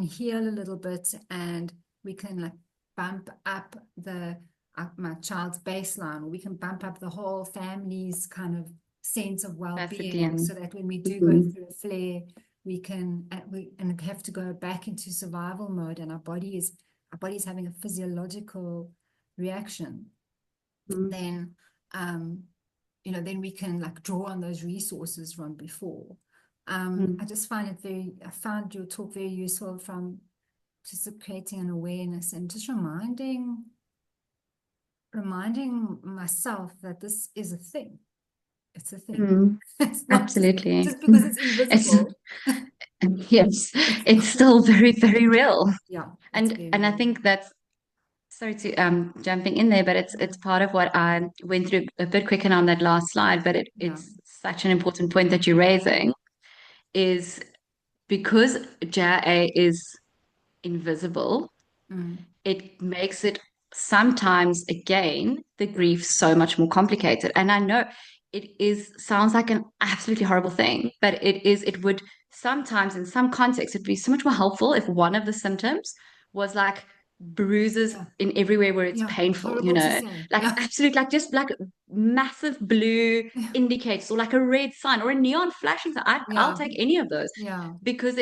heal a little bit and we can like bump up my child's baseline, or we can bump up the whole family's kind of sense of well-being, so that when we do go through a flare, we have to go back into survival mode, and our body is having a physiological reaction. Then then we can like draw on those resources from before. I just find I found your talk very useful from just creating an awareness and just reminding myself that this is a thing. It's a thing. It's not Absolutely. just because it's invisible. Yes, it's still very, very real. Yeah. And I think that's, sorry to jumping in there, but it's part of what I went through a bit quicker on that last slide, but it's such an important point that you're raising, is because JIA is invisible, it makes it sometimes, again, the grief so much more complicated. And I know sounds like an absolutely horrible thing, but it would sometimes, in some contexts, it'd be so much more helpful if one of the symptoms was like bruises Yeah. in everywhere where it's Yeah. painful, Horrible to say. like Yeah. absolute, like just like massive blue Yeah. indicators or like a red sign or a neon flashing sign. I'll Yeah. take any of those Yeah. because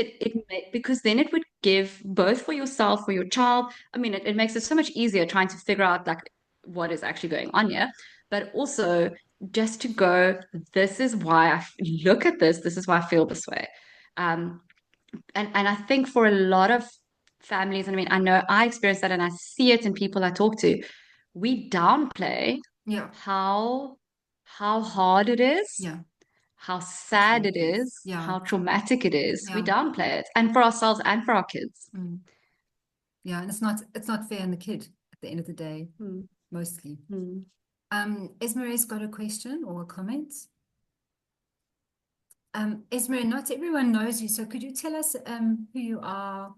because then it would give both for yourself, for your child. I mean, it makes it so much easier trying to figure out like what is actually going on here, but also just to go, this is why look at this. This is why I feel this way. Um, and I think for a lot of families, and I mean, I know I experience that and I see it in people I talk to, we downplay Yeah. how hard it is, Yeah. how sad it Absolutely. is, Yeah. how traumatic it is. We Yeah. downplay it. And for ourselves and for our kids. Mm. Yeah. And it's not fair on the kid at the end of the day, Hmm. mostly. Hmm. Esmere's got a question or a comment. Esmere, not everyone knows you, so could you tell us who you are,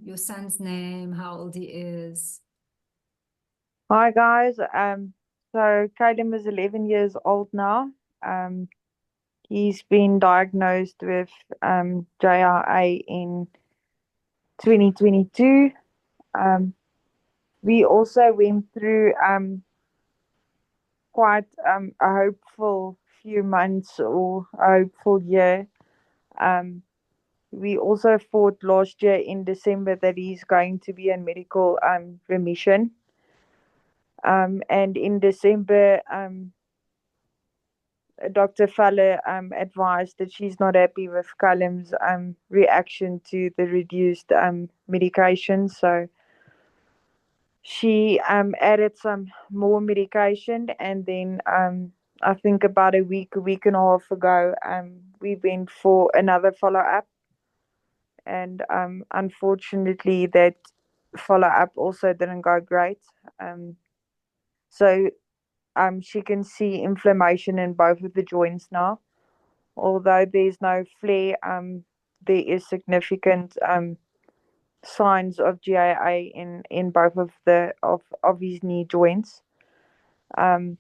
your son's name, how old he is? Hi guys. So Caleb is 11 years old now. Um, he's been diagnosed with JIA in 2022. Um, we also went through quite a hopeful few months or a hopeful year. Um, we also thought last year in December that he's going to be in medical remission. And in December, Dr. Faller advised that she's not happy with Callum's reaction to the reduced medication. So she added some more medication. And then I think about a week and a half ago, we went for another follow up. And unfortunately, that follow up also didn't go great. Um, so she can see inflammation in both of the joints now. Although there's no flare, there is significant signs of GIA in both of his knee joints. Um,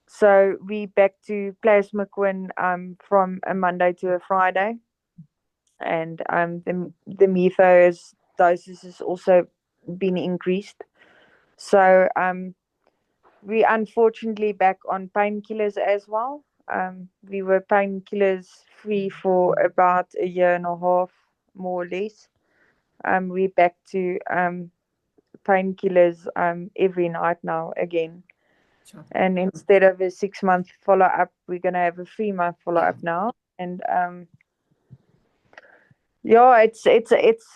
so we back to plasmaquine from a Monday to a Friday, and the metho doses has also been increased. So we unfortunately back on painkillers as well. We were painkillers free for about a year and a half, more or less. We're back to painkillers every night now again. Sure. And instead of a 6 month follow up, we're gonna have a 3 month follow Yeah. up now. And yeah, it's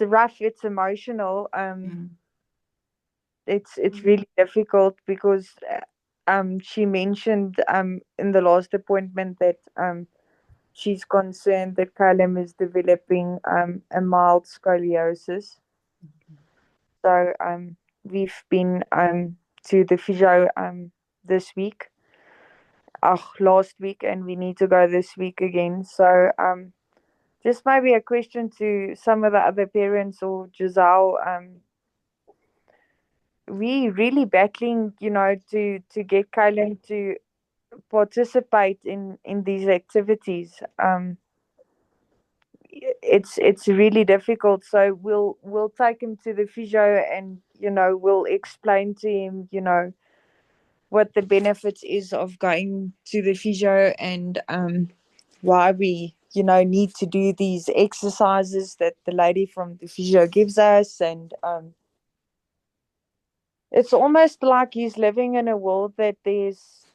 rough. It's emotional. Mm. It's really difficult because she mentioned in the last appointment that she's concerned that Callum is developing a mild scoliosis. So we've been to the physio this week, last week, and we need to go this week again. So just maybe a question to some of the other parents or Giselle. We really battling, to get Callum to participate in these activities. It's really difficult. So we'll take him to the physio, and we'll explain to him, what the benefits is of going to the physio, and why we need to do these exercises that the lady from the physio gives us. And it's almost like he's living in a world that there's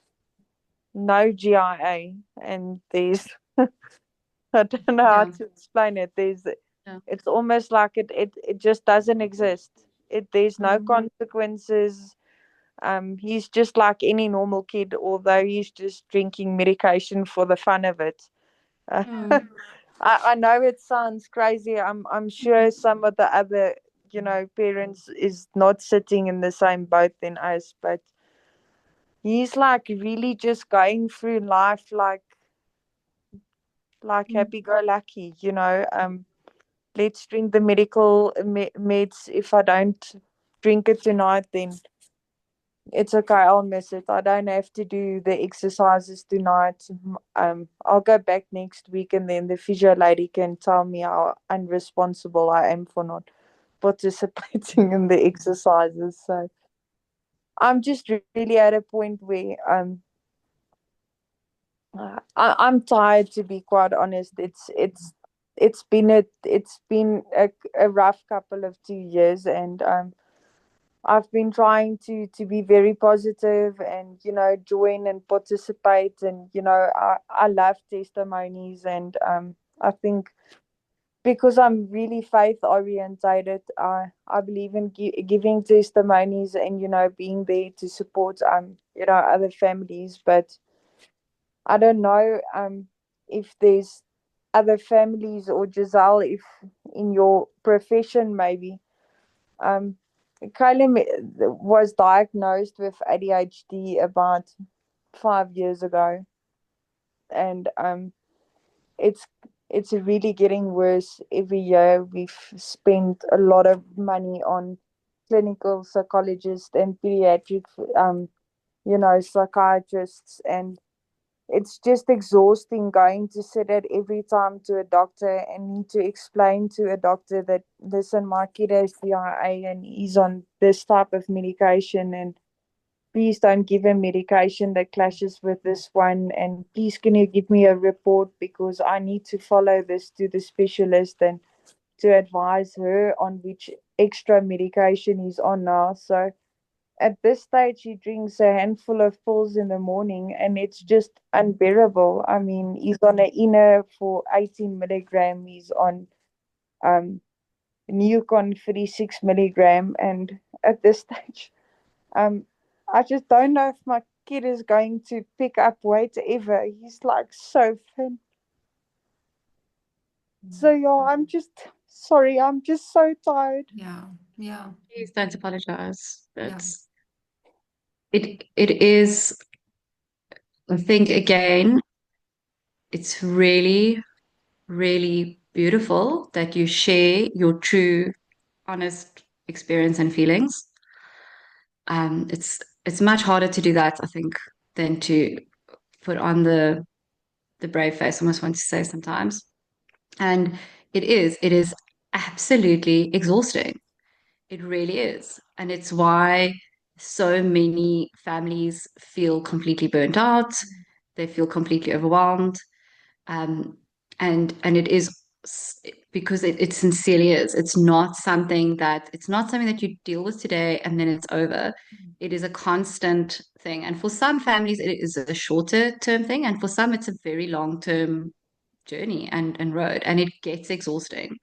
no GIA, and there's I don't know how Yeah. to explain it. Yeah. It's almost like it just doesn't exist. There's no Mm. consequences. He's just like any normal kid, although he's just drinking medication for the fun of it. Uh, Mm. I know it sounds crazy. I'm sure some of the other parents is not sitting in the same boat than us, but he's like really just going through life like Mm. happy go lucky. Let's drink the medical meds. If I don't drink it tonight, then it's okay. I'll miss it. I don't have to do the exercises tonight. I'll go back next week, and then the physio lady can tell me how unresponsible I am for not participating in the exercises. So I'm just really at a point where I'm tired, to be quite honest. It's been a rough couple of 2 years, and I've been trying to be very positive and join and participate, and I love testimonies, and I think because I'm really faith orientated, I believe in giving testimonies and being there to support other families. But I don't know if there's other families, or Giselle, if in your profession maybe. Um, Kylie was diagnosed with ADHD about 5 years ago, and it's it's really getting worse every year. We've spent a lot of money on clinical psychologists and pediatric, psychiatrists, and it's just exhausting going to sit at every time to a doctor and need to explain to a doctor that, listen, my kid has JIA and he's on this type of medication, and please don't give him medication that clashes with this one, and please can you give me a report because I need to follow this to the specialist and to advise her on which extra medication he's on now. So at this stage, he drinks a handful of pills in the morning, and it's just unbearable. I mean, he's on an inner for 18 milligram. He's on um, Newcon 36 milligram. And at this stage, um, I just don't know if my kid is going to pick up weight ever. He's like so thin. So, yeah, I'm just sorry. I'm just so tired. Yeah, yeah, Please don't apologize. yeah. It is, I think again, it's really, really beautiful that you share your true, honest experience and feelings. It's much harder to do that, I think, than to put on the brave face, I almost want to say sometimes. And it is absolutely exhausting. It really is. And it's why so many families feel completely burnt out. They feel completely overwhelmed. Um, and it is because it sincerely is. It's not something that you deal with today and then it's over. It is a constant thing. And for some families, it is a shorter term thing. And for some, it's a very long term journey and road. And it gets exhausting.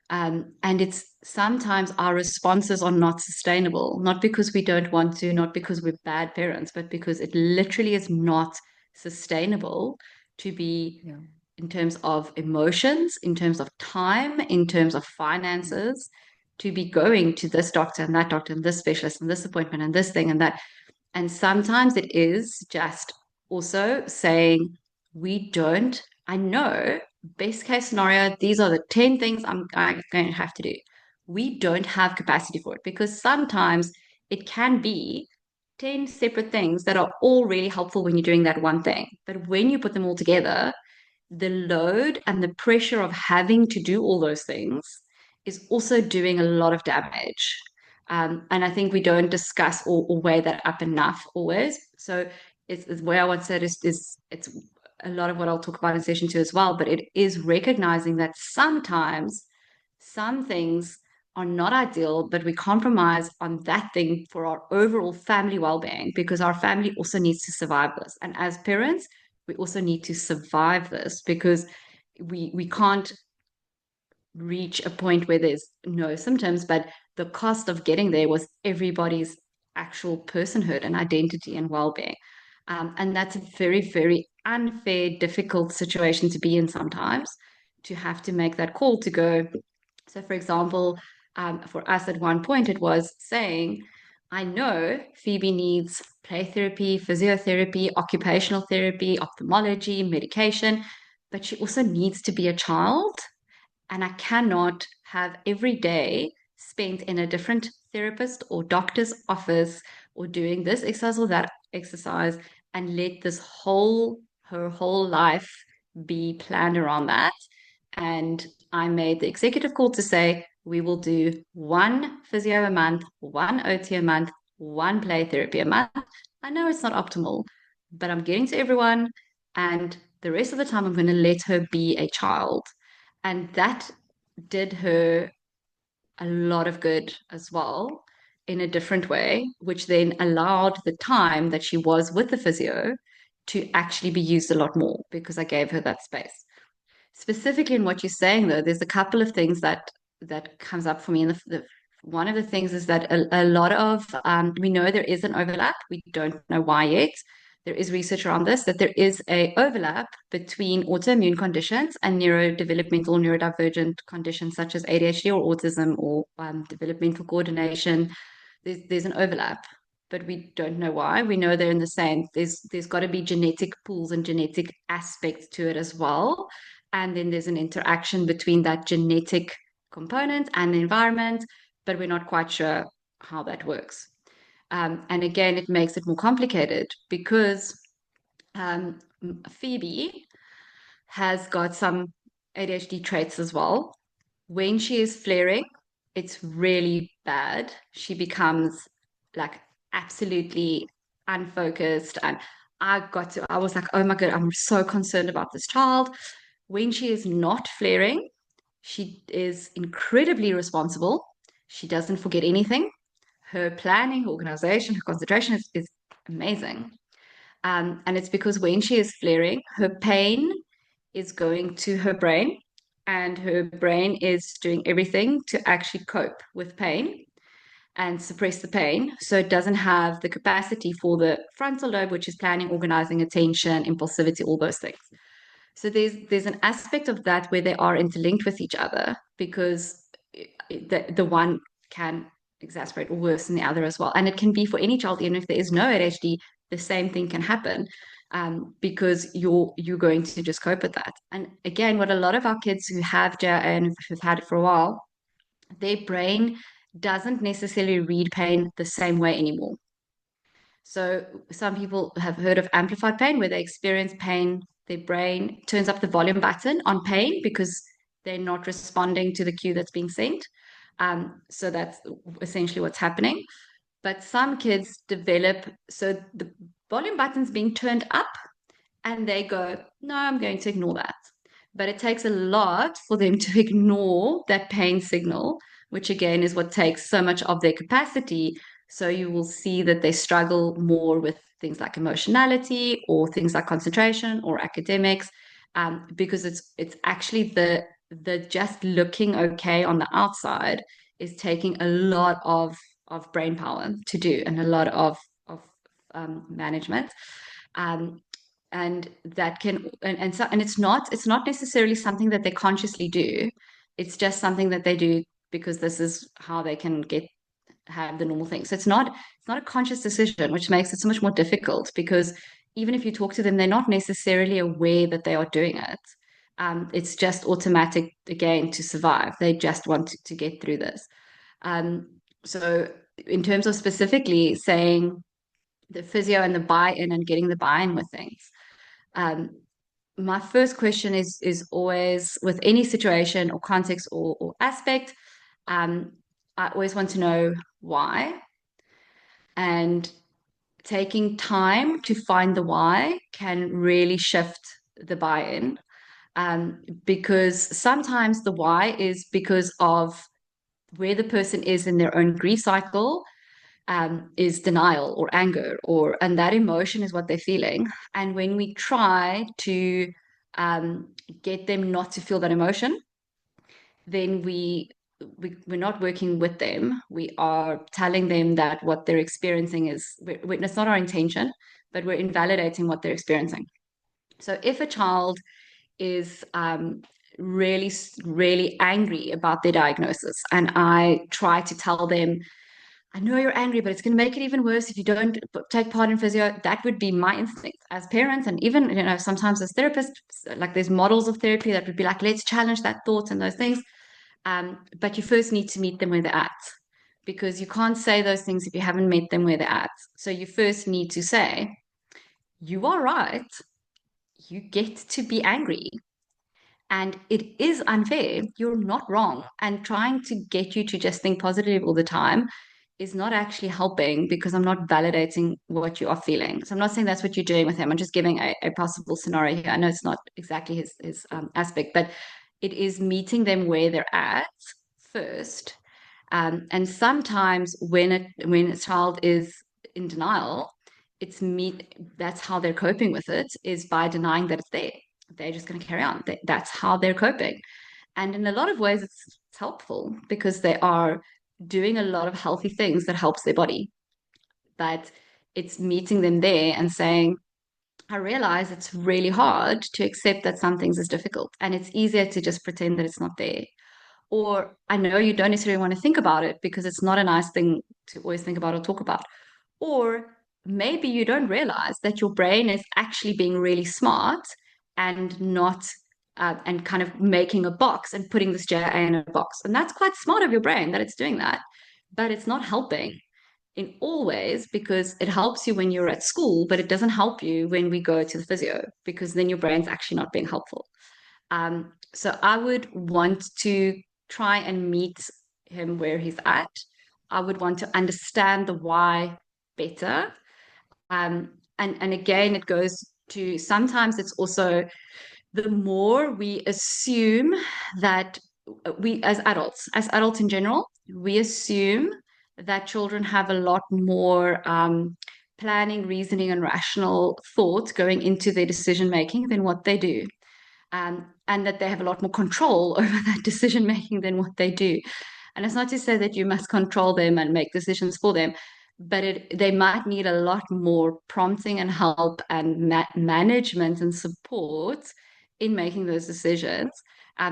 And it's sometimes our responses are not sustainable, not because we don't want to, not because we're bad parents, but because it literally is not sustainable to be Yeah. in terms of emotions, in terms of time, in terms of finances, to be going to this doctor and this specialist and this appointment and this thing and that. And sometimes it is just also saying, we don't, I know, best case scenario, these are the 10 things I'm going to have to do. We don't have capacity for it because sometimes it can be 10 separate things that are all really helpful when you're doing that one thing. But when you put them all together, the load and the pressure of having to do all those things is also doing a lot of damage. And I think we don't discuss or weigh that up enough always. So it's where I want to say is it's a lot of what I'll talk about in session 2 as well, but it is recognizing that sometimes some things are not ideal, but we compromise on that thing for our overall family well-being because our family also needs to survive this. And as parents, we also need to survive this because we can't reach a point where there's no symptoms, but the cost of getting there was everybody's actual personhood and identity and well-being. And that's a very, very unfair, difficult situation to be in sometimes, to have to make that call to go. So, for example, for us at one point, it was saying, I know Phoebe needs play therapy, physiotherapy, occupational therapy, ophthalmology, medication, but she also needs to be a child. And I cannot have every day spent in a different therapist or doctor's office or doing this exercise or that exercise and let her whole life be planned around that. And I made the executive call to say, we will do one physio a month, one OT a month, one play therapy a month. I know it's not optimal, but I'm getting to everyone. And the rest of the time, I'm going to let her be a child. And that did her a lot of good as well in a different way, which then allowed the time that she was with the physio to actually be used a lot more because I gave her that space. Specifically in what you're saying, though, there's a couple of things that comes up for me. And one of the things is that a lot of we know there is an overlap. We don't know why yet. There is research around this that there is a overlap between autoimmune conditions and neurodevelopmental neurodivergent conditions such as ADHD or autism or developmental coordination. There's an overlap, but we don't know why. We know they're in the same. There's got to be genetic pools and genetic aspects to it as well. And then there's an interaction between that genetic component and the environment, but we're not quite sure how that works. And again, it makes it more complicated because Phoebe has got some ADHD traits as well. When she is flaring, it's really bad. She becomes like absolutely unfocused. And I was like, oh my God, I'm so concerned about this child. When she is not flaring, she is incredibly responsible. She doesn't forget anything. Her planning, her organization, her concentration is amazing. And it's because when she is flaring, her pain is going to her brain, and her brain is doing everything to actually cope with pain and suppress the pain. So it doesn't have the capacity for the frontal lobe, which is planning, organizing, attention, impulsivity, all those things. So there's an aspect of that where they are interlinked with each other because the one can exacerbate or worsen the other as well. And it can be for any child, even if there is no ADHD, the same thing can happen because you're going to just cope with that. And again, what a lot of our kids who have JIA and who've had it for a while, their brain doesn't necessarily read pain the same way anymore. So some people have heard of amplified pain, where they experience pain, their brain turns up the volume button on pain because they're not responding to the cue that's being sent. So that's essentially what's happening. But some kids develop, so the volume button's being turned up and they go, no, I'm going to ignore that. But it takes a lot for them to ignore that pain signal, which again is what takes so much of their capacity. So you will see that they struggle more with things like emotionality or things like concentration or academics, because it's actually the just looking okay on the outside is taking a lot of brain power to do and a lot of management. Um, and that can and it's not necessarily something that they consciously do. It's just something that they do because this is how they can have the normal thing. So it's not a conscious decision, which makes it so much more difficult because even if you talk to them, they're not necessarily aware that they are doing it. It's just automatic again to survive. They just want to get through this. So in terms of specifically saying the physio and the buy-in and getting the buy-in with things, my first question is always with any situation or context or aspect, I always want to know why. And taking time to find the why can really shift the buy-in. Because sometimes the why is because of where the person is in their own grief cycle, is denial or anger, and that emotion is what they're feeling. And when we try to get them not to feel that emotion, then we're not working with them. We are telling them that what they're experiencing it's not our intention, but we're invalidating what they're experiencing. So if a child is really, really angry about their diagnosis, and I try to tell them, I know you're angry, but it's going to make it even worse if you don't take part in physio. That would be my instinct as parents. And even, sometimes as therapists, like there's models of therapy that would be like, let's challenge that thought and those things. But you first need to meet them where they're at, because you can't say those things if you haven't met them where they're at. So you first need to say, you are right. You get to be angry. And it is unfair. You're not wrong. And trying to get you to just think positive all the time is not actually helping, because I'm not validating what you are feeling. So I'm not saying that's what you're doing with him. I'm just giving a possible scenario here. I know it's not exactly his aspect, but it is meeting them where they're at first. And sometimes when a child is in denial, that's how they're coping with it, is by denying that it's there. They're just going to carry on. That's how they're coping. And in a lot of ways, it's helpful, because they are doing a lot of healthy things that helps their body. But it's meeting them there and saying, I realize it's really hard to accept that some things is difficult, and it's easier to just pretend that it's not there. Or I know you don't necessarily want to think about it because it's not a nice thing to always think about or talk about. Or maybe you don't realize that your brain is actually being really smart and not and kind of making a box and putting this JIA in a box. And that's quite smart of your brain that it's doing that, but it's not helping in all ways, because it helps you when you're at school, but it doesn't help you when we go to the physio, because then your brain's actually not being helpful. So I would want to try and meet him where he's at. I would want to understand the why better. And again, it goes to, sometimes it's also, the more we assume that we, as adults in general, we assume that children have a lot more planning, reasoning, and rational thought going into their decision making than what they do. And that they have a lot more control over that decision making than what they do. And it's not to say that you must control them and make decisions for them, but they might need a lot more prompting and help and management and support in making those decisions.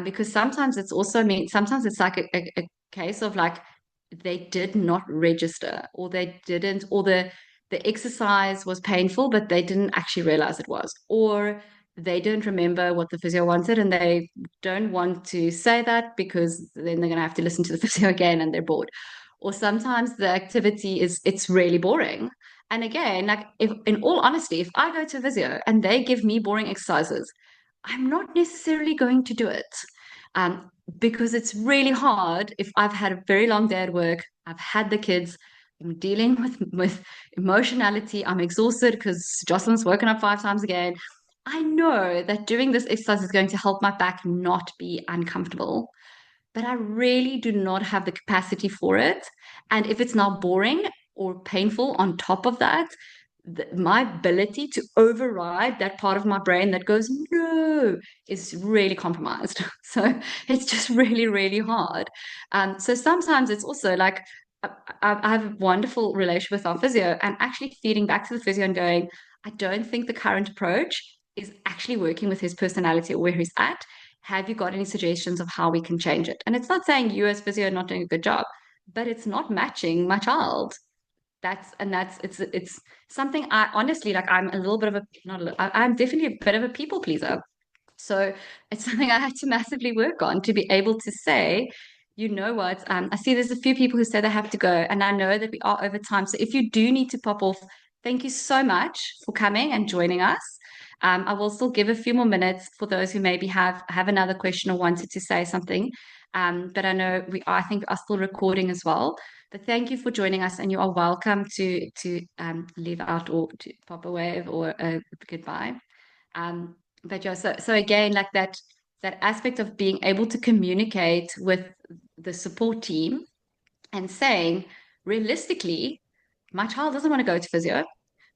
Because sometimes it's also sometimes it's like a case of like, they did not register, or they didn't, or the exercise was painful, but they didn't actually realize it was, or they don't remember what the physio wanted, and they don't want to say that because then they're going to have to listen to the physio again and they're bored. Or sometimes the activity it's really boring. And again, like, if in all honesty, if I go to physio and they give me boring exercises, I'm not necessarily going to do it. Because it's really hard. If I've had a very long day at work, I've had the kids, I'm dealing with emotionality, I'm exhausted because Jocelyn's woken up 5 times again. I know that doing this exercise is going to help my back not be uncomfortable, but I really do not have the capacity for it. And if it's now boring or painful on top of that, my ability to override that part of my brain that goes, no, is really compromised. So it's just really, really hard. So sometimes it's also like, I have a wonderful relationship with our physio, and actually feeding back to the physio and going, I don't think the current approach is actually working with his personality or where he's at. Have you got any suggestions of how we can change it? And it's not saying you as physio are not doing a good job, but it's not matching my child. It's something I honestly, like, I'm a little bit of a, not a little, I'm definitely a bit of a people pleaser. So it's something I had to massively work on, to be able to say, you know what, I see there's a few people who say they have to go, and I know that we are over time. So if you do need to pop off, thank you so much for coming and joining us. I will still give a few more minutes for those who maybe have another question or wanted to say something. But I know I think we are still recording as well. But thank you for joining us, and you are welcome to leave out or to pop a wave or a goodbye. But yeah, so again, like that aspect of being able to communicate with the support team and saying, realistically, my child doesn't want to go to physio.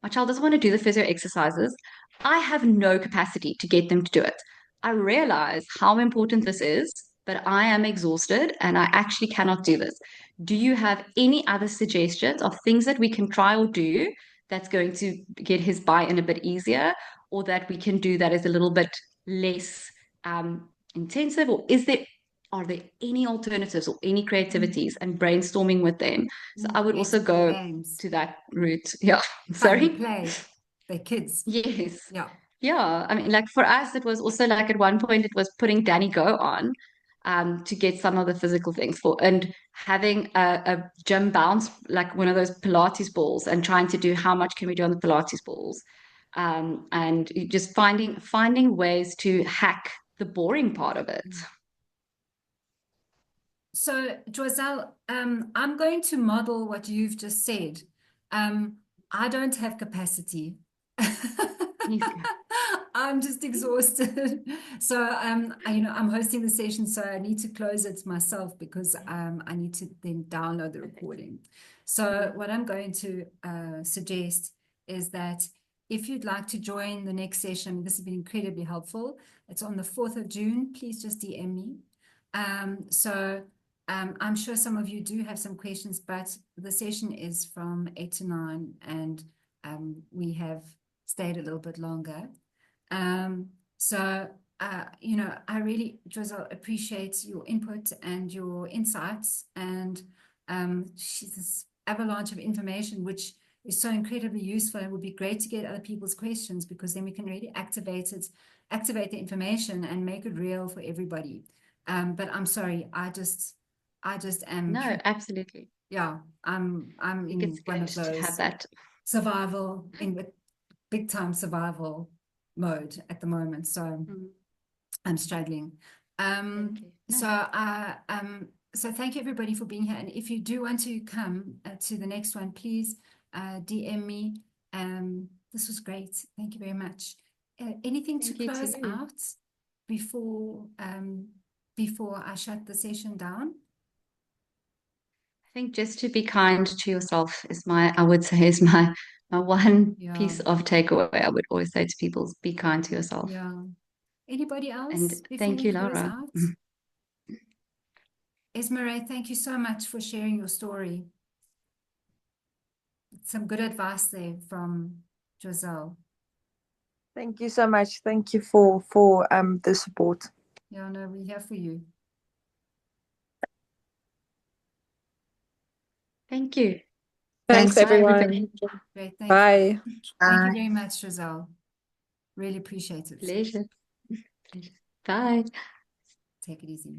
My child doesn't want to do the physio exercises. I have no capacity to get them to do it. I realize how important this is, but I am exhausted and I actually cannot do this. Do you have any other suggestions of things that we can try or do that's going to get his buy-in a bit easier, or that we can do that is a little bit less intensive? Or are there any alternatives or any creativities, and brainstorming with them? So I would also go to that route. Yeah. Sorry. Play. They're kids. Yes. Yeah. Yeah. I mean, like, for us, it was also like, at one point it was putting Danny Go on to get some of the physical things for, and having a gym bounce, like one of those Pilates balls, and trying to do how much can we do on the Pilates balls. And just finding ways to hack the boring part of it. So, Juazel, I'm going to model what you've just said. I don't have capacity. I'm just exhausted. So, I'm hosting the session, so I need to close it myself because I need to then download the recording. So, what I'm going to suggest is that if you'd like to join the next session, this has been incredibly helpful. It's on the 4th of June. Please just DM me. I'm sure some of you do have some questions, but the session is from 8 to 9, and we have stayed a little bit longer. I really, Juazel, appreciate your input and your insights, and this avalanche of information, which is so incredibly useful. It would be great to get other people's questions, because then we can really activate the information and make it real for everybody. But I'm sorry, I just am. No, absolutely. Yeah, I'm in one of to have those that survival, in the big time survival mode at the moment. So I'm struggling. So thank you everybody for being here. And if you do want to come to the next one, please DM me. This was great. Thank you very much. Anything to close out before I shut the session down? I think just to be kind to yourself is my one piece of takeaway. I would always say to people, be kind to yourself. Yeah. Anybody else? And thank you, Laura. Esmeralda, thank you so much for sharing your story. Some good advice there from Juazel. Thank you so much. Thank you for the support. Yeah, no, we're here for you. Thank you. Thanks everyone. Great, Bye. Thank you very much, Juazel. Really appreciate it. Pleasure. Bye. Take it easy.